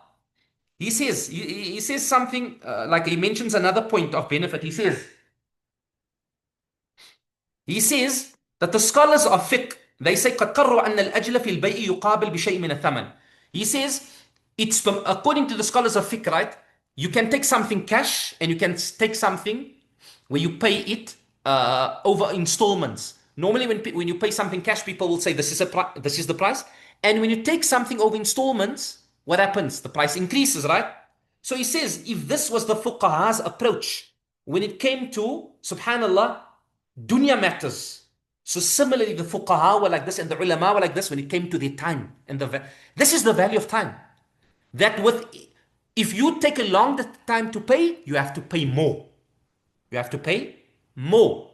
he says something like he mentions another point of benefit. He says that the scholars of fiqh, they say قد قرروا أن الأجل في البيع يقابل بشيء من الثمن. He says it's according to the scholars of fiqh, right? You can take something cash and you can take something where you pay it over installments. Normally, when you pay something cash, people will say this is the price. And when you take something over installments, what happens? The price increases, right? So he says, if this was the fuqaha's approach when it came to, subhanallah, dunya matters. So similarly, the fuqaha were like this and the ulama were like this when it came to their time. And this is the value of time. That if you take a long time to pay, you have to pay more. You have to pay more.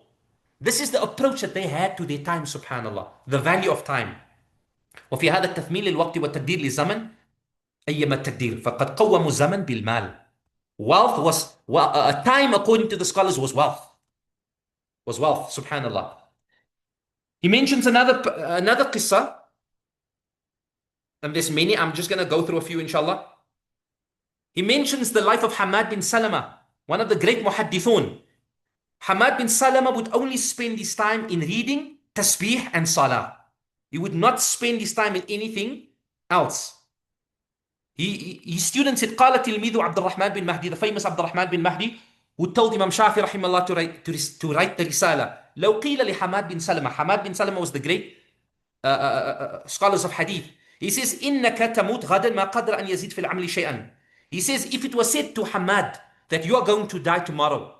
This is the approach that they had to their time, subhanallah. The value of time. وفي هذا التثمين للوقت والتقدير للزمن أيما التقدير فقد قوموا الزمن بالمال. Wealth was time, according to the scholars, was wealth. Was wealth, subhanallah. He mentions another qissa, and there's many. I'm just going to go through a few, inshallah. He mentions the life of Hamad bin Salama, one of the great muhaddithun. Hamad bin Salama would only spend his time in reading tasbih and salah. He would not spend his time in anything else. His students said, قال تلميذ عبد الرحمن بن مهدي, the famous Abd al-Rahman bin Mahdi, who told Imam Shafi rahimahullah to write the risala. لو قيل لحماد بن سلمة, Hamad bin Salama was the great scholars of hadith. He says, إنك تموت غدا ما قدر أن يزيد في العمل شيئا. He says, if it was said to Hamad that you are going to die tomorrow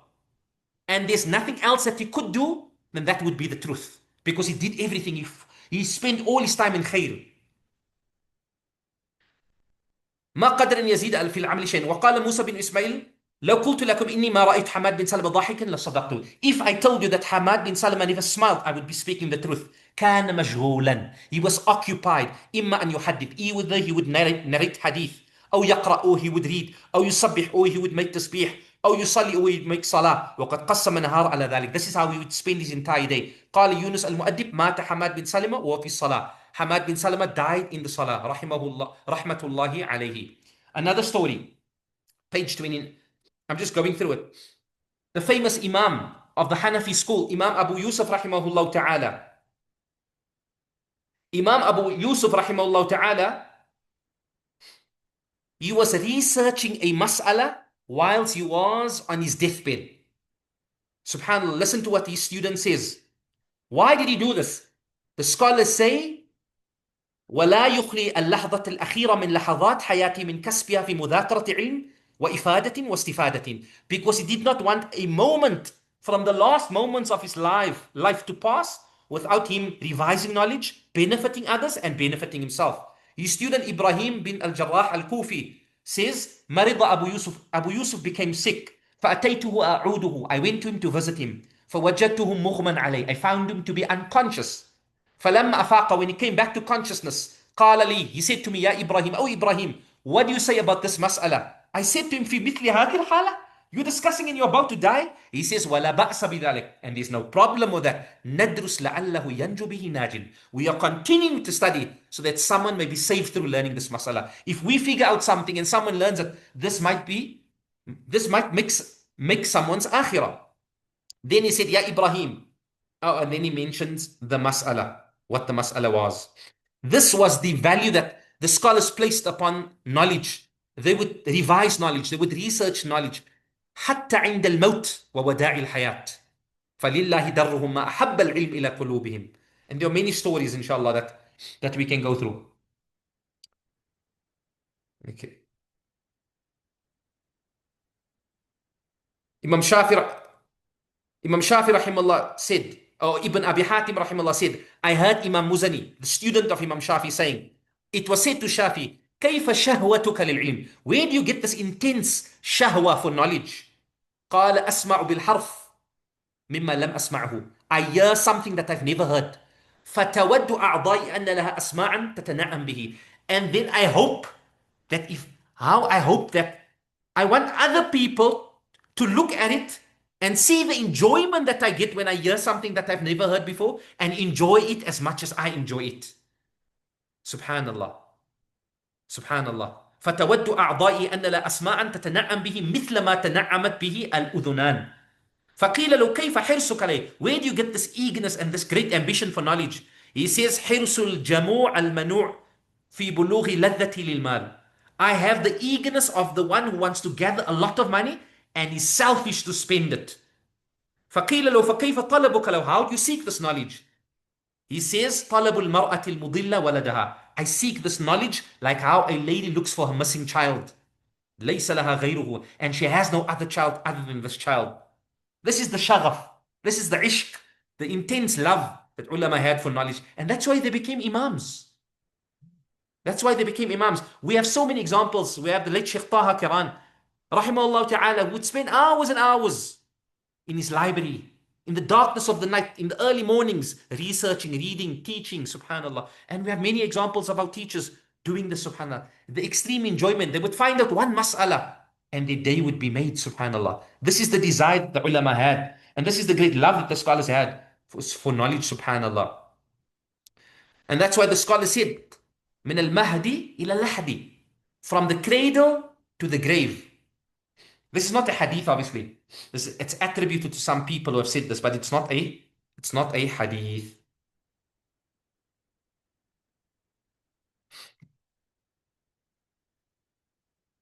and there's nothing else that he could do, then that would be the truth. Because he did everything. He spent all his time in khair. ما قدر أن يزيد في العمل شيئا. وقال موسى بن إسماعيل لو قلت لكم إني ما رأيت حماد بن سلمة ضاحكا لصدقت. If I told you that Hamad bin Salama never smiled, I would be speaking the truth. كان مشغولا. He was occupied. إما أن يحدث, either he would narrate hadith, أو يقرأ, or he would read, أو يسبح, or he would make tasbih, أو يصلي, or he would make salah. وقد قسم نهار على ذلك. This is how he would spend his entire day. قال يونس المؤدب مات حماد بن سلمة وهو في الصلاة. Hamad bin Salama died in the salah. Rahimahullah, rahmatullahi alayhi. Another story, page 20. I'm just going through it. The famous Imam of the Hanafi school, Imam Abu Yusuf rahimahullah ta'ala. Imam Abu Yusuf rahimahullah ta'ala, he was researching a mas'ala whilst he was on his deathbed. Subhanallah, listen to what his student says. Why did he do this? The scholars say, ولا يخلي اللحظة الأخيرة من لحظات حياتي من كسبها في مذاكرة علم وإفادة واستفادة. Because he did not want a moment from the last moments of his life to pass without him revising knowledge, benefiting others and benefiting himself. His student Ibrahim bin al-Jarrah al-Kufi says, مرض أبو يوسف. Abu Yusuf became sick. فأتيته أعوده. I went to him to visit him. فوجدته مغمى عليه. I found him to be unconscious. فلما أفاق, when he came back to consciousness, قال لي, he said to me, يا إبراهيم, oh Ibrahim, what do you say about this mas'ala? I said to him, في مثل هذه الحالة, you're discussing and you're about to die? He says, ولا بأس بذلك, and there's no problem with that. ندرس لعله ينجو به ناج. We are continuing to study so that someone may be saved through learning this mas'ala. If we figure out something and someone learns that this might make someone's akhirah. Then he said, Ya Ibrahim. Oh, and then he mentions the mas'ala, what the mas'ala was. This was the value that the scholars placed upon knowledge. They would revise knowledge, they would research knowledge. حتى عند الموت ووداع الحياة فلله درهم ما أحب العلم إلى قلوبهم. And there are many stories, inshallah, that we can go through. Okay. Imam Shafi, Imam Shafi rahimahullah said, or Ibn Abi Hatim rahimahullah said, I heard Imam Muzani, the student of Imam Shafi, saying, it was said to Shafi, كيف شهوتك للعلم? Where do you get this intense shahwa for knowledge? قال أسمع بالحرف مما لم أسمعه. I hear something that I've never heard. فتود أعضائي أن لها أسماعا تتنعم به. And then I hope that I want other people to look at it and see the enjoyment that I get when I hear something that I've never heard before and enjoy it as much as I enjoy it. Subhanallah. Subhanallah. فتود أعضائي أن لا أسماعا تتنعم به مثل ما تنعمت به الأذنان. فقيل له كيف حرصك عليه? Where do you get this eagerness and this great ambition for knowledge? He says حرص الجموع المنوع في بلوغ لذة للمال. I have the eagerness of the one who wants to gather a lot of money and is selfish to spend it. فقيل له فكيف طلبك له? How do you seek this knowledge? He says طلب المرأة المضلة ولدها. I seek this knowledge like how a lady looks for her missing child. ليس لها غيره. And she has no other child other than this child. This is the shaghaf. This is the ishq, the intense love that ulama had for knowledge. And that's why they became imams. That's why they became imams. We have so many examples. We have the late Shaykh Taha Kiran, rahimahullah ta'ala, would spend hours and hours in his library, in the darkness of the night, in the early mornings, researching, reading, teaching, subhanallah. And we have many examples of our teachers doing this, subhanallah. The extreme enjoyment. They would find out one mas'ala and their day would be made, subhanallah. This is the desire that the ulama had. And this is the great love that the scholars had for knowledge, subhanallah. And that's why the scholars said, من المهدي إلى اللحدي, from the cradle to the grave. This is not a hadith, obviously. It's attributed to some people who have said this, but it's not a hadith.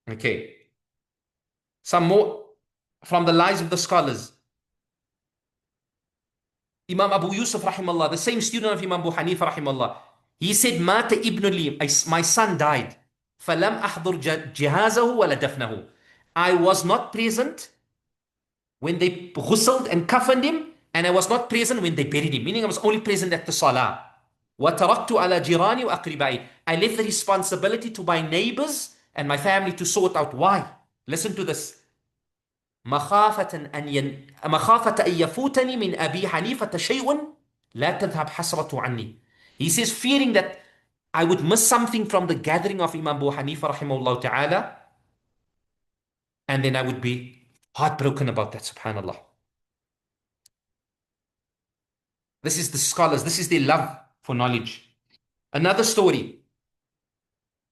Okay. Some more from the lives of the scholars. Imam Abu Yusuf rahimahullah, the same student of Imam Abu Hanifa rahimahullah, he said, Mata ibn li, my son died. فَلَمْ أَحْضُرْ جِهَازَهُ وَلَا دَفْنَهُ. I was not present when they ghusled and kaffaned him, and I was not present when they buried him, meaning I was only present at the salah. وَتَرَكْتُ عَلَى جِيرَانِي وَأَقْرِبَائِي. I left the responsibility to my neighbors and my family to sort out. Why? Listen to this. مخافة أن يفوتني من أبي حنيفة شيء لا تذهب حسرة عني. He says, fearing that I would miss something from the gathering of Imam Abu Hanifa rahimahullah ta'ala, and then I would be heartbroken about that, subhanallah. This is the scholars, this is their love for knowledge. Another story,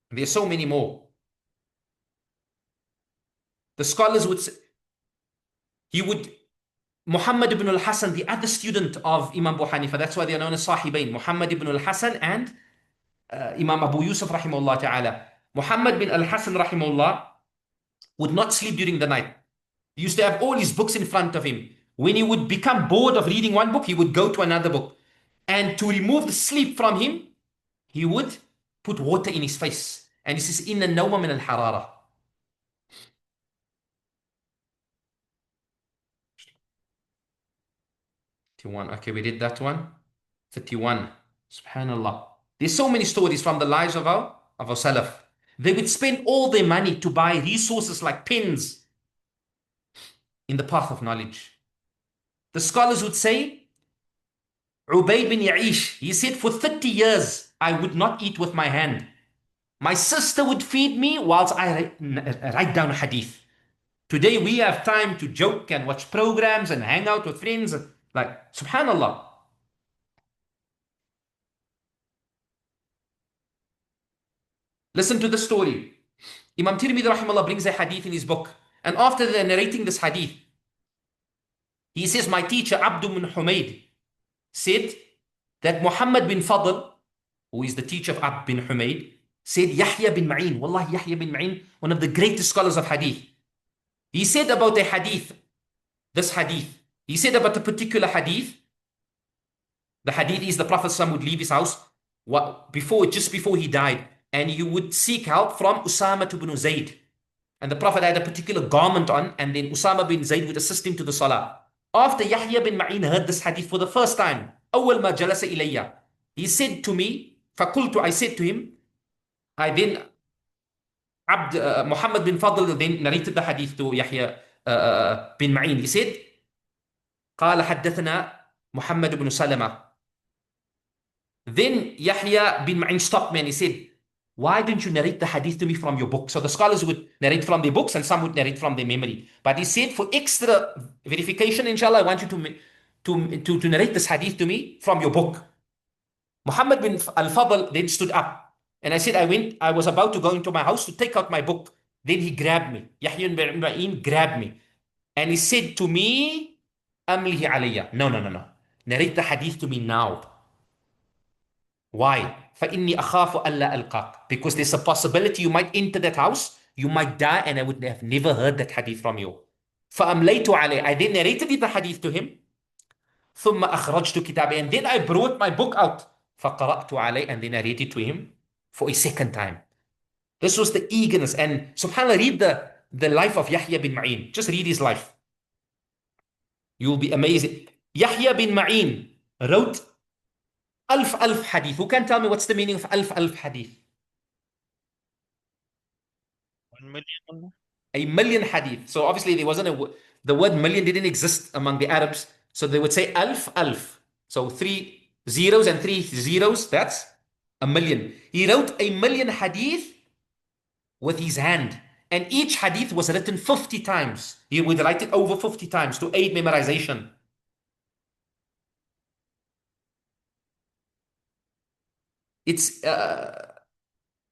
there are so many more. The scholars would say, Muhammad ibn al-Hasan, the other student of Imam Abu Hanifa, that's why they are known as Sahibain, Muhammad ibn al-Hasan and Imam Abu Yusuf rahimahullah ta'ala. Muhammad bin al-Hasan rahimahullah would not sleep during the night. He used to have all his books in front of him. When he would become bored of reading one book, he would go to another book. And to remove the sleep from him, he would put water in his face. And he says, Inna nawma min al-harara. Okay, we did that one. 31. Subhanallah. There's so many stories from the lives of our Salaf. They would spend all their money to buy resources like pens in the path of knowledge. The scholars would say, Ubayd bin Ya'ish, he said, for 30 years, I would not eat with my hand. My sister would feed me whilst I write down a hadith. Today we have time to joke and watch programs and hang out with friends. Like, subhanallah. Listen to the story. Imam Tirmidhi rahimahullah brings a hadith in his book. And after they're narrating this hadith, he says, my teacher Abd bin Humayd said that Muhammad bin Fadl, who is the teacher of Abd bin Humayd, said Yahya bin Ma'in, wallahi Yahya bin Ma'in, one of the greatest scholars of hadith. He said about a hadith, this hadith, he said about a particular hadith, the hadith is the Prophet ﷺ would leave his house just before he died, and he would seek help from Usama ibn Zayd. and the Prophet had a particular garment on, and then Usama bin Zayd would assist him to the salah. After Yahya bin Ma'in heard this hadith for the first time, أول ما جلس إلي, he said to me, فقلت, I said to him, I then, Muhammad bin Fadl then narrated the hadith to Yahya bin Ma'in. He said, قال حدثنا محمد بن سلمة. Then Yahya bin Ma'in stopped me and he said, why didn't you narrate the hadith to me from your book? So the scholars would narrate from their books and some would narrate from their memory. But he said, for extra verification, inshallah, I want you to narrate this hadith to me from your book. Muhammad bin al-Fadl then stood up. And I said, I was about to go into my house to take out my book. Then he grabbed me. Yahya bin Ma'in grabbed me. And he said to me, Amlihi alayya. No. Narrate the hadith to me now. Why? فَإِنِّي أَخَافُ أَلَّا أَلْقَاكَ. Because there's a possibility you might enter that house, you might die, and I would have never heard that hadith from you. فَأَمْلَيْتُ عَلَيْهِ. I then narrated the hadith to him. ثُمَّ أَخْرَجْتُ كِتَابِي. And then I brought my book out. فَقَرَأْتُ عَلَيْهِ. And then I read it to him for a second time. This was the eagerness. And subhanAllah, read the life of Yahya bin Ma'in. Just read his life. You'll be amazed. Yahya bin Ma'in wrote alf hadith. Who can tell me what's the meaning of alf hadith? 1 million. A million hadith. So obviously there wasn't the word million didn't exist among the Arabs. So they would say alf. So 3 zeros and 3 zeros, that's a million. He wrote a million hadith with his hand. And each hadith was written 50 times. He would write it over 50 times to aid memorization. It's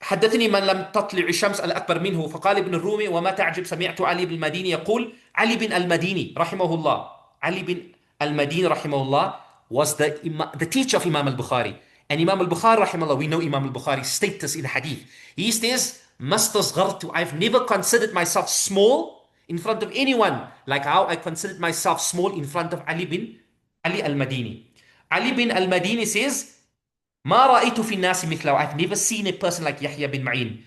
حدثني من لم تطلع الشمس الأكبر منه فقال ابن الرومي وما تعجب سمعت علي بن المديني يقول علي بن المديني رحمه الله. Ali bin al-Madini rahimahullah was the teacher of Imam al-Bukhari. And Imam al-Bukhari rahimahullah, we know Imam al-Bukhari's status in hadith. He says, Mastasghartu, I've never considered myself small in front of anyone like how I considered myself small in front of Ali al-Madini. Ali bin al-Madini says, ما رأيت في الناس مثله. I've never seen a person like Yahya bin Ma'in.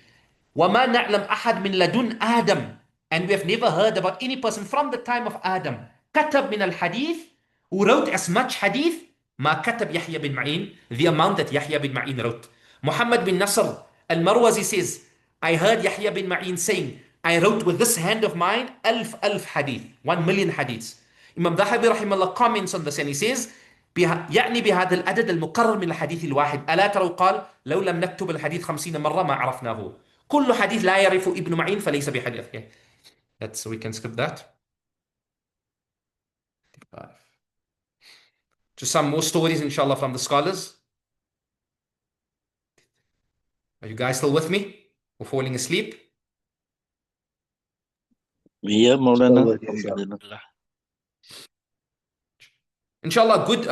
وما نعلم أحد من لدن آدم. And we have never heard about any person from the time of Adam. كتب من الحديث, who wrote as much hadith, ما كتب يحيى bin Ma'in, the amount that Yahya bin Ma'in wrote. Muhammad bin Nasr al-Marwazi says, I heard Yahya bin Ma'in saying, I wrote with this hand of mine alf hadith, 1 million hadiths. Imam Dhahabi rahimahullah comments on this and he says, يعني بهذا العدد المقرر من الحديث الواحد ألا تروا قال لو لم نكتب الحديث 50 مرة ما عرفناه كل حديث لا يعرف ابن معين فليس بحديث. Okay. So we can skip that. To some more stories inshallah from the scholars. Are you guys still with me? Or falling asleep? Yeah, Maulana. Alhamdulillah. Inshallah, a good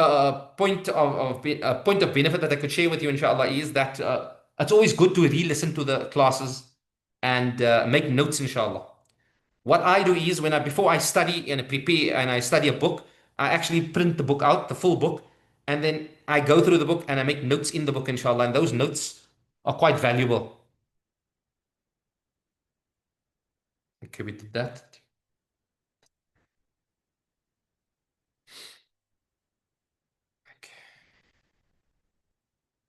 point of benefit that I could share with you, inshallah, is that it's always good to re-listen to the classes and make notes, inshallah. What I do is before I study and prepare and I study a book, I actually print the book out, the full book, and then I go through the book and I make notes in the book, inshallah, and those notes are quite valuable. Okay, we did that.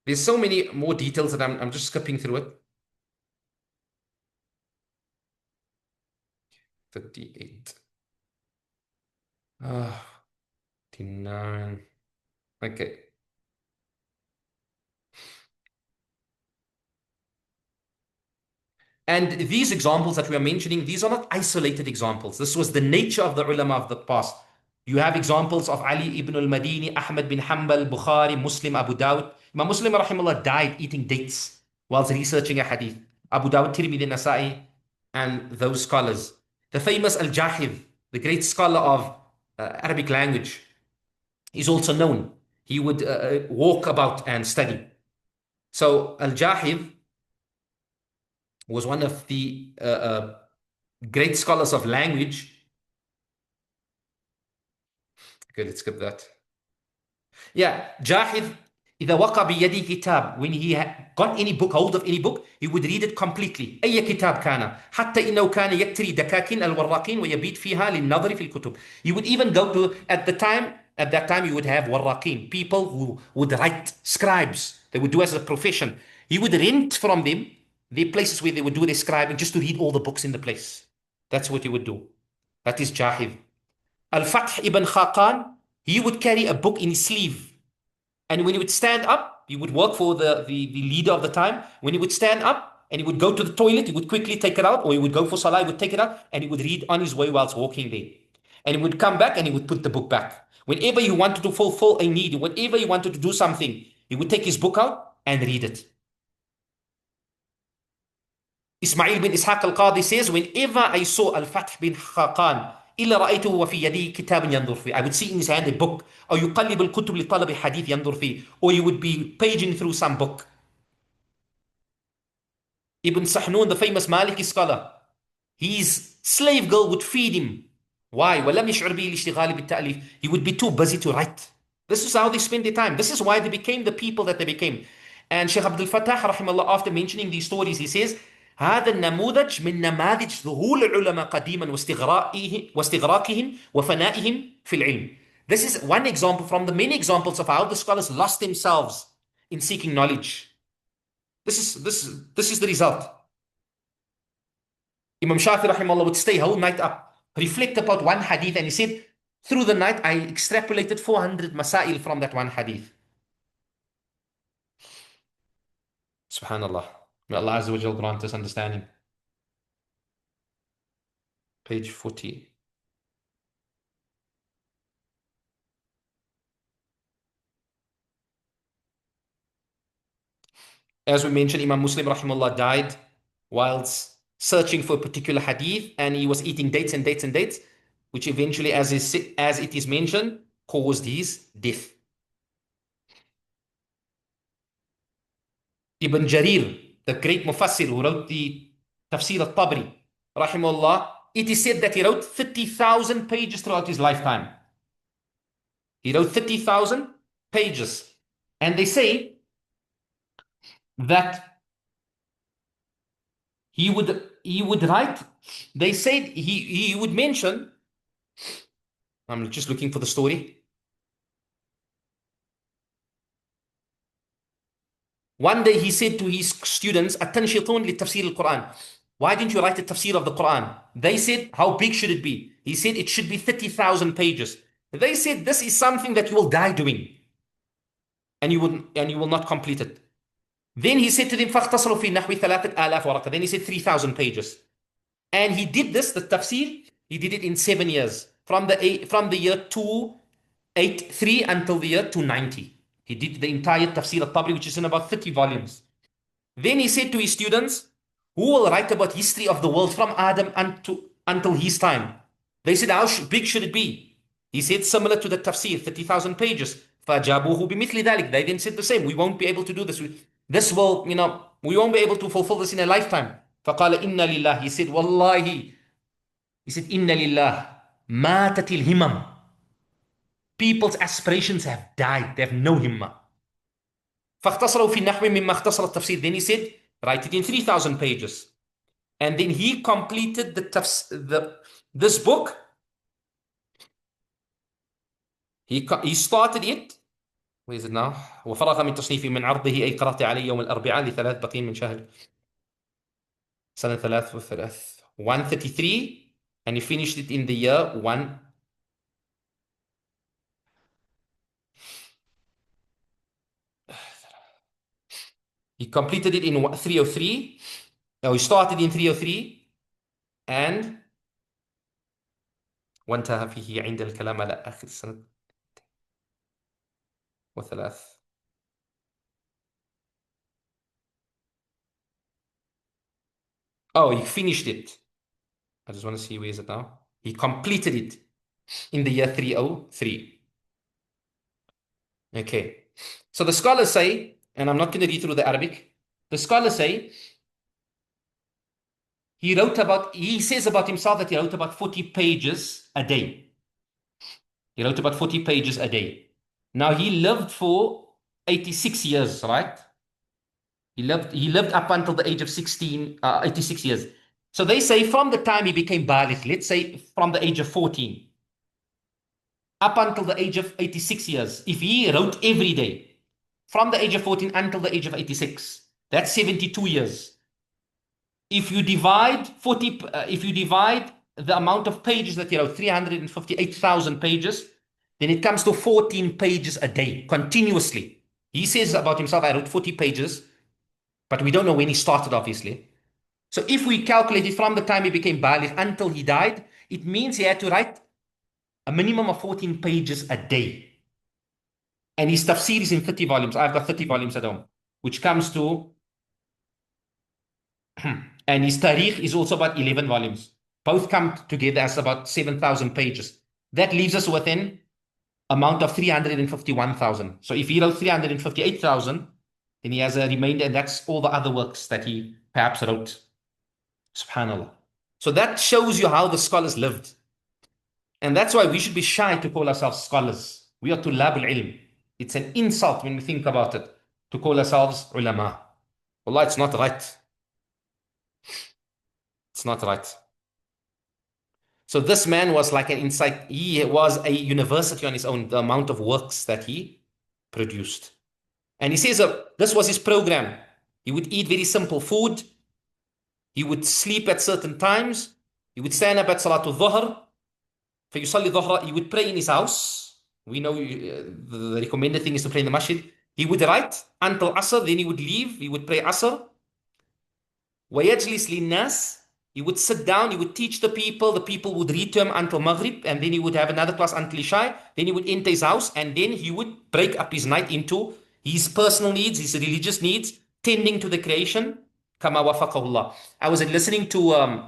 There's so many more details that I'm just skipping through it. 38. 59. Okay. And these examples that we are mentioning, these are not isolated examples. This was the nature of the ulama of the past. You have examples of Ali ibn al-Madini, Ahmad bin Hanbal, Bukhari, Muslim, Abu Dawud. Imam Muslim rahimahullah died eating dates whilst researching a hadith. Abu Dawud, Tirmidhi, Nasa'i, and those scholars. The famous Al-Jahid, the great scholar of Arabic language, is also known. He would walk about and study. So Al-Jahid was one of the great scholars of language. Okay, let's skip that. Yeah, Jahid إذا وقع بيدي كتاب, when he got any book, hold of any book, he would read it completely. أي كتاب كان, حتى إنه كان يكتري دكاكين الوراقين ويبيت فيها للنظر في الكتب. He would even go to, at that time you would have warraqin, people who would write, scribes, they would do as a profession. He would rent from them the places where they would do their scribing just to read all the books in the place. That's what he would do. That is Jahid. Al-Fath ibn Khaqan, he would carry a book in his sleeve. And when he would stand up, he would work for the leader of the time. When he would stand up and he would go to the toilet, he would quickly take it out, or he would go for salah, he would take it out, and he would read on his way whilst walking there. And he would come back and he would put the book back. Whenever he wanted to fulfill a need, whenever he wanted to do something, he would take his book out and read it. Ismail bin Ishaq al-Qadi says, whenever I saw Al-Fath bin Khaqan, إلا رأيته وفي يده كتاب ينظر فيه. I would see in his hand a book. أو يقلب الكتب لطلب حديث ينظر فيه. Or he would be paging through some book. Ibn Sahnun, the famous Maliki scholar, his slave girl would feed him. Why? ولم يشعر به الاشتغال بالتأليف. He would be too busy to write. This is how they spend their time. This is why they became the people that they became. And Shaykh Abdul Fattah, rahimahullah, after mentioning these stories, he says, هذا النموذج من نماذج ظهور العلماء قديما واستغراقهم وفنائهم في العلم. This is one example from the many examples of how the scholars lost themselves in seeking knowledge. This is the result. Imam Shafi rahimahullah would stay whole night up, reflect about one hadith, and he said, through the night I extrapolated 400 masail from that one hadith. Subhanallah. May Allah Azza wa Jal grant us understanding. Page 40. As we mentioned, Imam Muslim rahimahullah died whilst searching for a particular hadith, and he was eating dates and dates and dates, which eventually, as it is mentioned, caused his death. Ibn Jarir, the great Mufassir who wrote the Tafsir al-Tabri, rahimahullah, it is said that he wrote 30,000 pages throughout his lifetime. He wrote 30,000 pages. And they say that he would write, they said he would mention, I'm just looking for the story. One day he said to his students, "Atanshitun li tafsir al-Quran." Why didn't you write a tafsir of the Quran? They said, how big should it be? He said, it should be 30,000 pages. They said, this is something that you will die doing. And you will not complete it. Then he said to them, فَاخْتَصَرُوا فِي نَحْوِ 3,000 ورقة. Then he said 3,000 pages. And he did this, the tafsir, he did it in 7 years. From the year 283 until the year 290. He did the entire tafsir al-Tabri, which is in about 30 volumes. Then he said to his students, who will write about history of the world from Adam until his time? They said, how big should it be? He said, similar to the tafsir, 30,000 pages. فَجَابُوهُ بِمِثْلِ ذَلِكَ. They then said the same. We won't be able to do this. This will, we won't be able to fulfill this in a lifetime. فَقَالَ إِنَّ لِلَّهِ. He said, Wallahi. He said, إِنَّ لِلَّهِ مَاتَتِ الْهِمَمْ. People's aspirations have died. They have no himmah. فَاخْتَصَرُوا فِي نَحْوٍ مِمَّا اخْتَصَرَ التَّفْسِير. Then he said, write it in 3,000 pages. And then he completed this book. He started it. Where is it now? وفرغ من تصنيفه من عرضه أي قرأت عليه يوم الأربعاء لثلاث بقين من شهر سنة 133, and he finished it in the year 1. He completed it in 303. He started in 303 and وانتهى فيه عند الكلام على آخر السنة وثلاث. Oh, he finished it. I just want to see where is it now. He completed it in the year 303. Okay. So the scholars say, and I'm not going to read through the Arabic. The scholars say he says about himself that he wrote about 40 pages a day. He wrote about 40 pages a day. Now he lived for 86 years, right? He lived up until the age of 16, 86 years. So they say from the time he became baligh, let's say from the age of 14, up until the age of 86 years, if he wrote every day, from the age of 14 until the age of 86, that's 72 years. If you divide if you divide the amount of pages that he wrote, 358,000 pages, then it comes to 14 pages a day, continuously. He says about himself, I wrote 40 pages, but we don't know when he started, obviously. So if we calculate it from the time he became baligh until he died, it means he had to write a minimum of 14 pages a day. And his tafsir is in 30 volumes. I've got 30 volumes at home, which comes to, and his tarikh is also about 11 volumes. Both come together as about 7,000 pages. That leaves us with an amount of 351,000. So if he wrote 358,000, then he has a remainder, and that's all the other works that he perhaps wrote. Subhanallah. So that shows you how the scholars lived. And that's why we should be shy to call ourselves scholars. We are tulab al-ilm. It's an insult when we think about it to call ourselves ulama. Wallah, it's not right. It's not right. So this man was like an insight. He was a university on his own, the amount of works that he produced. And he says this was his program. He would eat very simple food. He would sleep at certain times. He would stand up at Salatul Dhuhr. فيصلي ظهر. He would pray in his house. We know the recommended thing is to pray in the masjid. He would write until Asr, then he would leave. He would pray Asr. ويجلس للناس. He would sit down, he would teach the people would read to him until Maghrib, and then he would have another class until Isha. Then he would enter his house, and then he would break up his night into his personal needs, his religious needs, tending to the creation. كما وفقه الله. I was listening to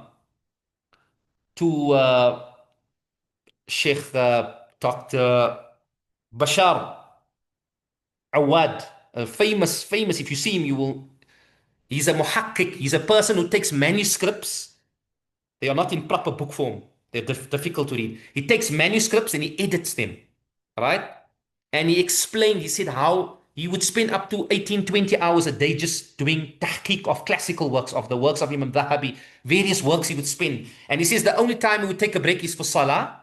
Shaykh Dr. Bashar Awad, famous, if you see him, he's a muhakkik, he's a person who takes manuscripts. They are not in proper book form. They're difficult to read. He takes manuscripts and he edits them, right? And he explained, he said how he would spend up to 18, 20 hours a day just doing tahqiq of classical works, of the works of Imam Dhahabi, various works he would spend. And he says the only time he would take a break is for salah.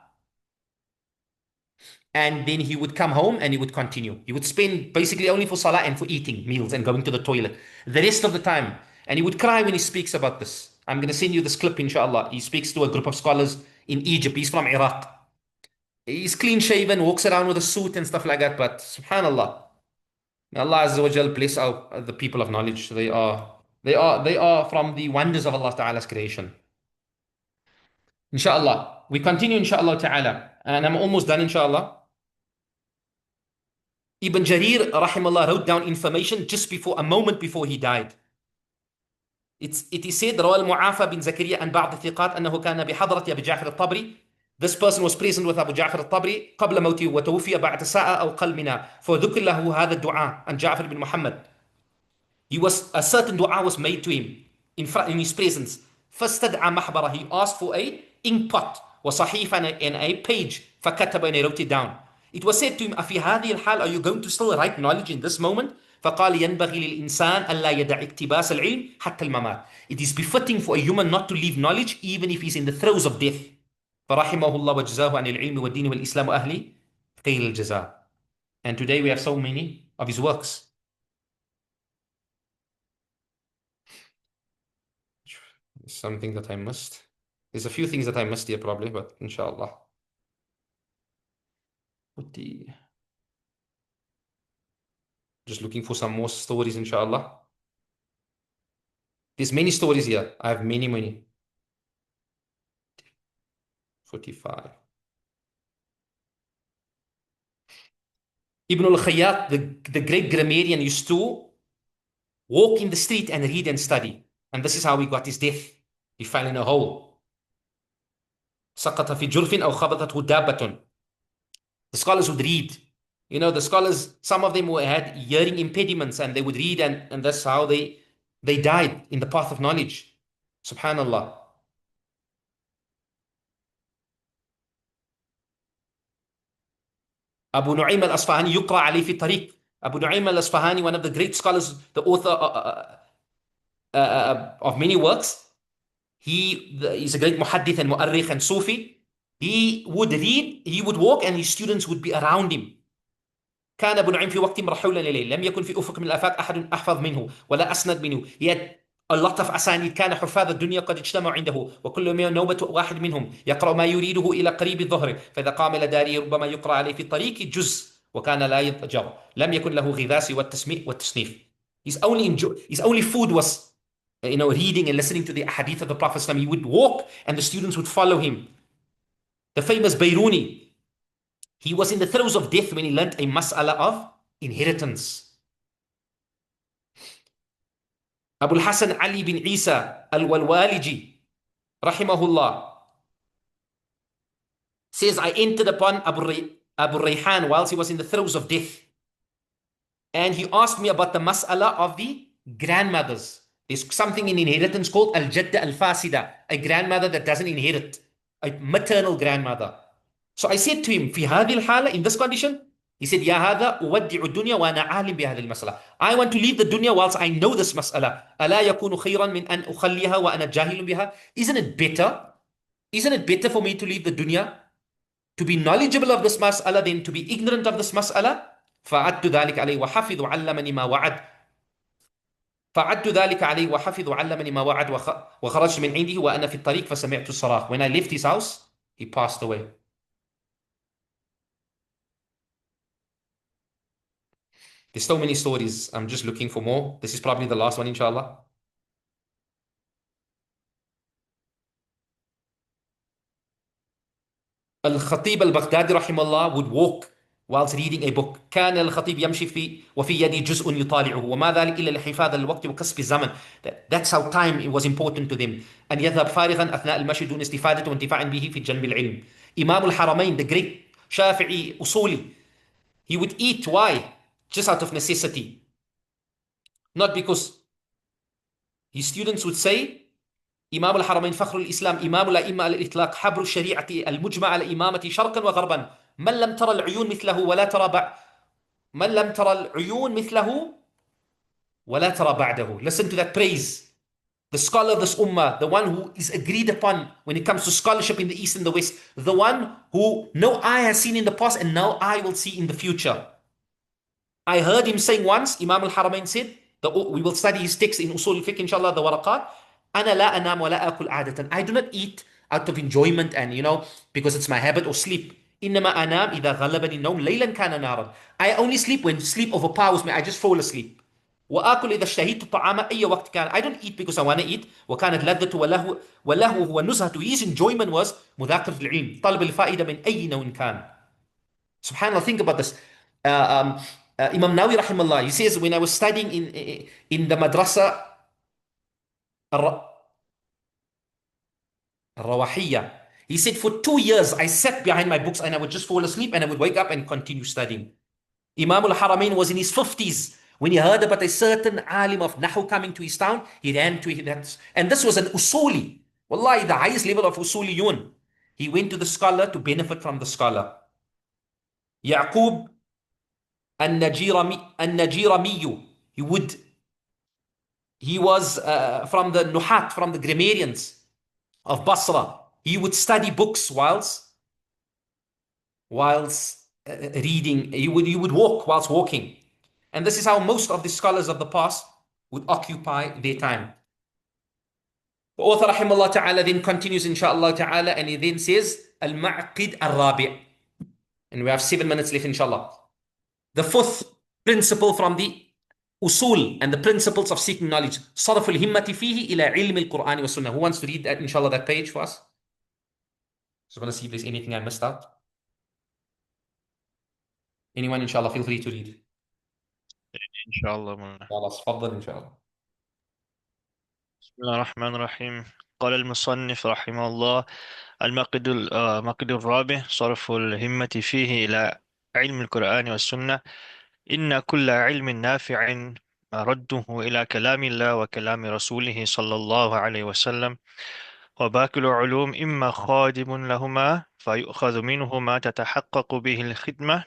And then he would come home and he would continue. He would spend basically only for salah and for eating meals and going to the toilet. The rest of the time. And he would cry when he speaks about this. I'm going to send you this clip, inshallah. He speaks to a group of scholars in Egypt. He's from Iraq. He's clean shaven, walks around with a suit and stuff like that. But subhanallah, may Allah Azza wa Jal bless the people of knowledge. They are from the wonders of Allah Ta'ala's creation. Inshallah. We continue, inshallah Ta'ala. And I'm almost done, inshallah. Ibn Jarir, rahimahullah, wrote down information just before, a moment before he died. It is said, روى المعافى بن زكريا عن بعض الثقات أنه كان بحضرة أبي جعفر الطبري. This person was present with Abu Ja'far al-Tabri قبل موته وتوفي بعد ساعة أو قل منها. فذكر له هذا الدعاء عن جعفر بن محمد. A certain dua was made to him in his presence. فاستدعى محبره. He asked for a inkpot وصحيفة and a page. فكتب and he wrote it down. It was said to him, أفي هذه الحال, are you going to still write knowledge in this moment? فقال ينبغي للإنسان ألا يدع اقتباس العلم حتى الممات. It is befitting for a human not to leave knowledge even if he's in the throes of death. فرحمه الله وجزاه عن العلم والدين والإسلام وأهله خير الجزاء. And today we have so many of his works. Something that I missed. There's a few things that I missed here probably, but inshallah. Just looking for some more stories, inshallah. There's many stories here. I have many. 45. Ibn al-Khayyat, the great grammarian, used to walk in the street and read and study. And this is how he got his death. He fell in a hole. سقط في جرف أو خبطته دابة. The scholars would read. You know, the scholars, some of them had hearing impediments and they would read and that's how they died in the path of knowledge. Subhanallah. Abu Nu'aym al-Asfahani يقرأ عليه في الطريق. Abu Nu'aym al-Asfahani, one of the great scholars, the author of many works, he's a great muhaddith and mu'arrikh and Sufi. He would read, he would walk, and his students would be around him. كان أبو نعيم في وقت مرحولا إليه لم يكن في أفق من الآفاق أحد أحفظ منه ولا أسند منه. He had a lot of أسانيد. كان حفاظ الدنيا قد اجتمعوا عنده وكل يوم نوبة واحد منهم يقرأ ما يريده إلى قريب الظهر فإذا قام إلى داره ربما يقرأ عليه في الطريق جزء وكان لا يضجر لم يكن له غذاء سوى التسميع والتصنيف. His only food was reading and listening to the hadith of the Prophet. He would walk and the students would follow him. The famous Bayruni, he was in the throes of death when he learnt a mas'ala of inheritance. Abu al-Hasan Ali bin Isa al-Walwaliji, rahimahullah, says, I entered upon Abu Rayhan whilst he was in the throes of death. And he asked me about the mas'ala of the grandmothers. There's something in inheritance called al-Jadda al-Fasida, a grandmother that doesn't inherit, a maternal grandmother. So I said to him, في هذه الحالة, in this condition, he said, يا هذا أودع الدنيا وأنا عالم بهذه المسألة. I want to leave the dunya whilst I know this مسألة. ألا يكون خيرا من أن أخليها وأنا جاهل بها. Isn't it better for me to leave the dunya, to be knowledgeable of this مسألة than to be ignorant of this مسألة? فعدت ذلك عليه وحفظ علمني ما وعد. فعدت ذلك عليه وحفظ علمني ما وعد وخرجت من عنده وأنا في الطريق فسمعت الصراخ. When I left his house, he passed away. There's so many stories. I'm just looking for more. This is probably the last one, inshallah. Al-Khatib al-Baghdadi rahimahullah would walk whilst reading a book. كان الخطيب يمشي وفي يدي جزء يطالعه وما ذلك إلا لحفاظ الوقت وكسب الزمن. That's how time it was important to them. أن يذهب فارغا أثناء المشي دون استفادة وانتفاع به في جنب العلم. Imam al-Haramain, the great Shafi'i Usuli, he would eat. Why? Just out of necessity. Not because his students would say, إمام الحرمين فخر الإسلام إمام الأئمة على الإطلاق حبر الشريعة المجمع على إمامة شرقا وغربا من لم ترى العيون مثله ولا ترى من لم ترى العيون مثله ولا ترى بعده. Listen to that praise. The scholar of this ummah, the one who is agreed upon when it comes to scholarship in the East and the West, the one who no eye has seen in the past and no eye will see in the future. I heard him saying once, Imam al-Haramain said, we will study his text in Usul al-Fiqh, inshallah, the waraqat. أنا لا أنام ولا أكل عادة. I do not eat out of enjoyment and because it's my habit or sleep. إنما أنام إذا غلبني النوم ليلا كان نارا. I only sleep when sleep overpowers me. I just fall asleep. وآكل إذا اشتهيت الطعام أي وقت كان. I don't eat because I want to eat. وكانت لذته ولهوه ونزهته. His enjoyment was مذاكرة العلم. طلب الفائدة من أي نوع كان. Subhanallah, think about this. Imam Nawawi rahimahullah, he says, when I was studying in the madrasa Rawahiyya, he said, for 2 years I sat behind my books and I would just fall asleep and I would wake up and continue studying. Imam al-Haramain was in his 50s. When he heard about a certain alim of Nahu coming to his town, he ran to that. And this was an usuli. Wallahi, the highest level of usuliyun. He went to the scholar to benefit from the scholar. Yaqub al-Najiramiyu. He was from the Nuhat, from the grammarians of Basra. He would study books whilst reading. He would walk whilst walking. And this is how most of the scholars of the past would occupy their time. The author rahimahullah ta'ala then continues inshallah ta'ala, and he then says, Al-Ma'qid al-Rabi'. And we have 7 minutes left inshallah. The fourth principle from the usul and the principles of seeking knowledge. صرف الهمة فيه إلى علم القرآن والسنة. Who wants to read that, inshallah, that page for us? Just want to see if there's anything I missed out. Anyone, inshallah, feel free to read. inshallah مولانا. خلاص تفضل inshallah. بسم الله الرحمن الرحيم. قال المصنف رحمه الله المقد الرابع صرف الهمة فيه إلى علم القرآن والسنة. إن كل علم نافع رده إلى كلام الله وكلام رسوله صلى الله عليه وسلم. وباقي العلوم إما خادم لهما فيؤخذ منه ما تتحقق به الخدمة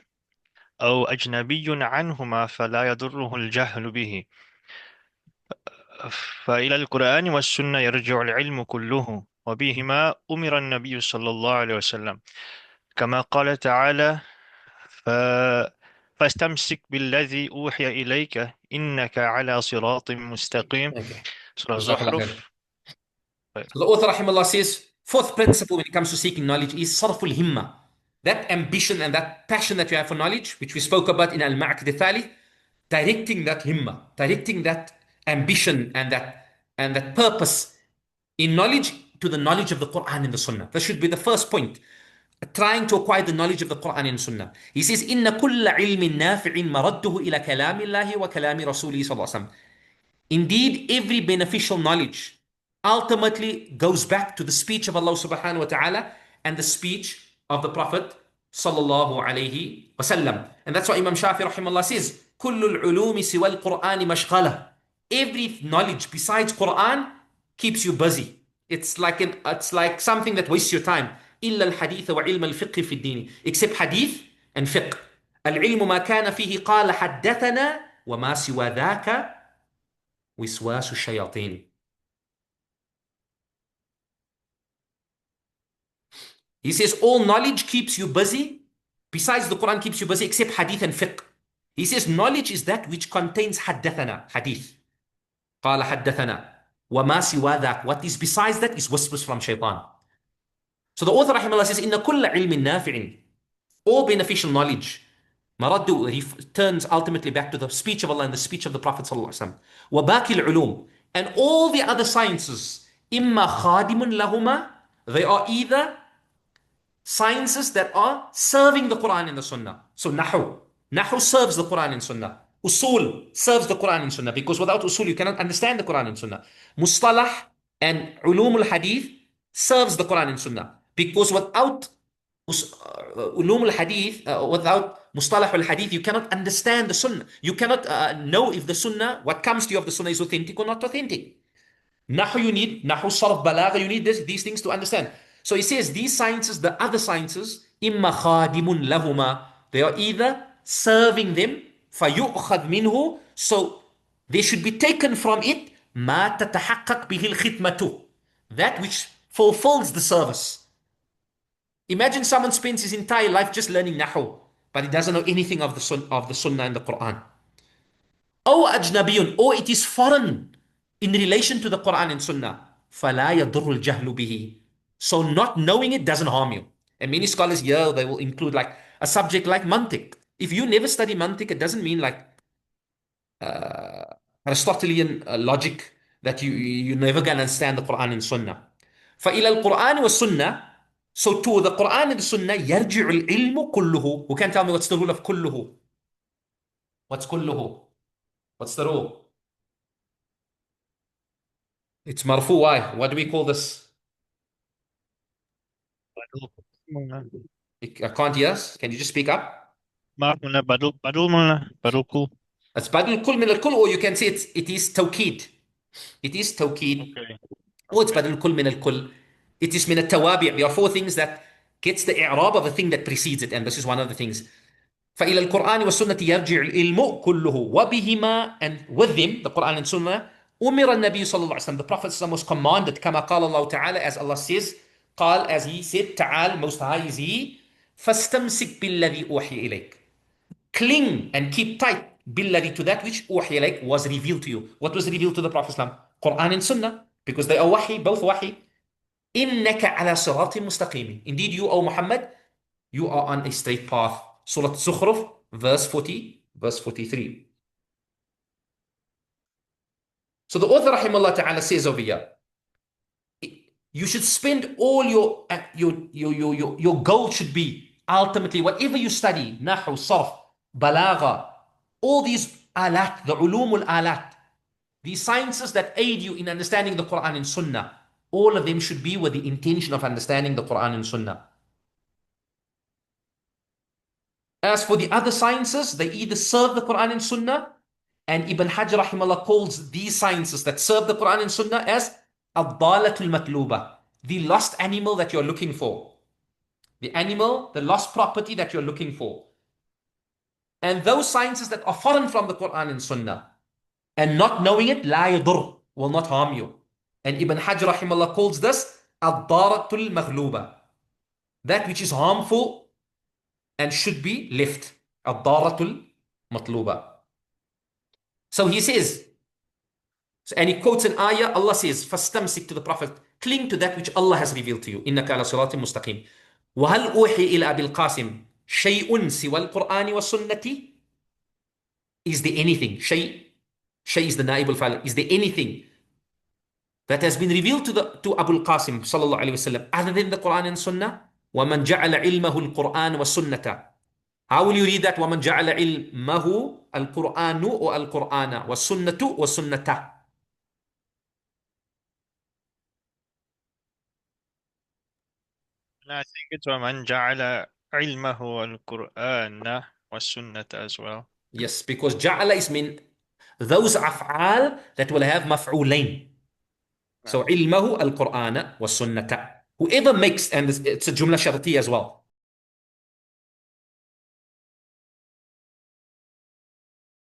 أو أجنبي عنهما فلا يضره الجهل به. فإلى القرآن والسنة يرجع العلم كله، وبهما أمر النبي صلى الله عليه وسلم، كما قال تعالى: ف... فاستمسك بالذي أوحي إليك إنك على صراط مستقيم. Okay. سورة Jazakallah khair. الزخرف. So the author rahimahullah says, fourth principle when it comes to seeking knowledge is sarful himma. That ambition and that passion that you have for knowledge, which we spoke about in Al-Ma'aqid al-Thalith, directing that himma, directing that ambition and that purpose in knowledge to the knowledge of the Quran and the Sunnah. That should be the first point. Trying to acquire the knowledge of the Quran and Sunnah. He says, إِنَّ كُلَّ عِلْمٍ نَافِعٍ مَرَدُّهُ إِلَى كَلَامِ اللَّهِ وَكَلَامِ رَسُولِهِ صلى الله عليه وسلم. Indeed, every beneficial knowledge ultimately goes back to the speech of Allah subhanahu wa ta'ala and the speech of the Prophet sallallahu alayhi wasallam. And that's why Imam Shafi rahimahullah says, كُلُّ الْعُلُومِ سِوَى الْقُرْآنِ مَشْغَلَةً. Every knowledge besides Quran keeps you busy. It's like something that wastes your time. إِلَّا الْحَدِيثَ وَعِلْمَ الْفِقْهِ فِي الدِّينِ. Except hadith and fiqh. الْعِلْمُ مَا كَانَ فِيهِ قَالَ حَدَّثَنَا وَمَا سِوَى ذَاكَ وسواس الشياطين. He says all knowledge keeps you busy, besides the Quran keeps you busy, except hadith and fiqh. He says knowledge is that which contains حدثنا, hadith. قال حدثنا وما سوى ذاك. What is besides that is whispers from shaitan. So the author rahimahullah says, إن كل علم نافع. All beneficial knowledge. Maraddu, he turns ultimately back to the speech of Allah and the speech of the Prophet ﷺ. وَبَاقِي الْعُلُومِ. And all the other sciences, إِمَّا خَادِمٌ لَهُمَا. They are either sciences that are serving the Quran and the Sunnah. So Nahu. Nahu serves the Quran and Sunnah. Usul serves the Quran and Sunnah. Because without Usul you cannot understand the Quran and Sunnah. Mustalah and Ulum al-Hadith serves the Quran and Sunnah. Because without Ulum al-Hadith, without Mustalah al-Hadith, you cannot understand the Sunnah. You cannot know if the Sunnah, what comes to you of the Sunnah is authentic or not authentic. Nahu you need, Nahu, Sarf, Balagha, you need these things to understand. So he says these sciences, the other sciences, إِمَّا خَادِمٌ لَهُمَا. They are either serving them, فَيُؤْخَذْ مِنْهُ. So they should be taken from it, مَا تَتَحَقَّقْ بِهِ الْخِدْمَةُ. That which fulfills the service. Imagine someone spends his entire life just learning Nahu, but he doesn't know anything of the Sunnah and the Quran. أو أجنبي, or it is foreign in relation to the Quran and Sunnah. فَلَا يَضُرُّ الْجَهْلُ بِهِ. So not knowing it doesn't harm you. And many scholars here, they will include like a subject like mantiq. If you never study mantiq, it doesn't mean like Aristotelian logic that you're never going to understand the Quran and Sunnah. فَإِلَى الْقُرْآنِ وَالسُّنَّةِ. So to the Quran and the Sunnah, يَرْجِعُ الْعِلْمُ كُلُّهُ. Who can tell me what's the rule of kulluhu? What's kulluhu? What's the rule? It's marfu. Why? What do we call this? I can't hear us. Can you just speak up? Badul kul. It's badul kul min al-kul, or you can say it is tawqid. It is tawqid. Okay. Or it's badul kul min al-kul. It is min al-tawabi'. There are four things that gets the i'rab of the thing that precedes it, and this is one of the things. فإلى القرآن والسنة يرجع العلم كله وبهما, and with them, the Quran and Sunnah, أمر النبي صلى الله عليه وسلم. The Prophet was commanded, كما قال الله تعالى, as Allah says, قال, as he said, تعال, most high is he, فاستمسك بالذي أوحي إليك. Cling and keep tight بالذي, to that which أوحي إليك, was revealed to you. What was revealed to the Prophet? Quran and Sunnah, because they are wahi, both wahi. إنك على صراط مستقيم. Indeed you, O Muhammad, you are on a straight path. Surah Zukhruf, verse 43. So the author rahimahullah ta'ala says over here, you should spend all your goal should be ultimately whatever you study, Nahu, Sarf, Balagha, all these alat, the ulumul alat, these sciences that aid you in understanding the Quran and Sunnah, all of them should be with the intention of understanding the Quran and Sunnah. As for the other sciences, they either serve the Quran and Sunnah, and Ibn Hajar rahimahullah calls these sciences that serve the Quran and Sunnah as ad-dalatul matluba, the lost animal that you're looking for. The animal, the lost property that you're looking for. And those sciences that are foreign from the Quran and Sunnah, and not knowing it, لا يضر, will not harm you. And Ibn Hajar rahimahullah calls this الضارة المغلوبة, that which is harmful and should be left. الضارة المطلوبة. So he says, and he quotes an ayah, Allah says, فَاسْتَمْسِكْ to the Prophet, cling to that which Allah has revealed to you. إِنَّكَ عَلَى صِرَاطٍ مُسْتَقِيمٍ. وَهَلْ أُوحِي إِلَى أَبِي الْقَاسِمِ شَيْءٌ سِوَى الْقُرْآنِ وَالسُّنَّةِ. Is there anything, shay is the naib al-fa'il, is there anything that has been revealed to Abu al-Qasim sallallahu alayhi wasallam other than the Quran and Sunnah? وَمَنْ جَعَلَ عِلْمَهُ الْقُرْآنَ وَالسُّنَّةَ. How will you read that? وَمَنْ جَعَلَ عِلْمَهُ الْقُرْآنُ وَالْقُرْآنَ وَالسُّنَّةُ وَالسُّنَّةَ. And I think it's وَمَنْ جَعَلَ عِلْمَهُ الْقُرْآنَ وَالسُّنَّةَ as well. Yes, because ja'ala is mean those af'al that will have maf'ulain. So ilmahu al-Qur'ana wa sunnata. Whoever makes, and it's a jumla sharti as well.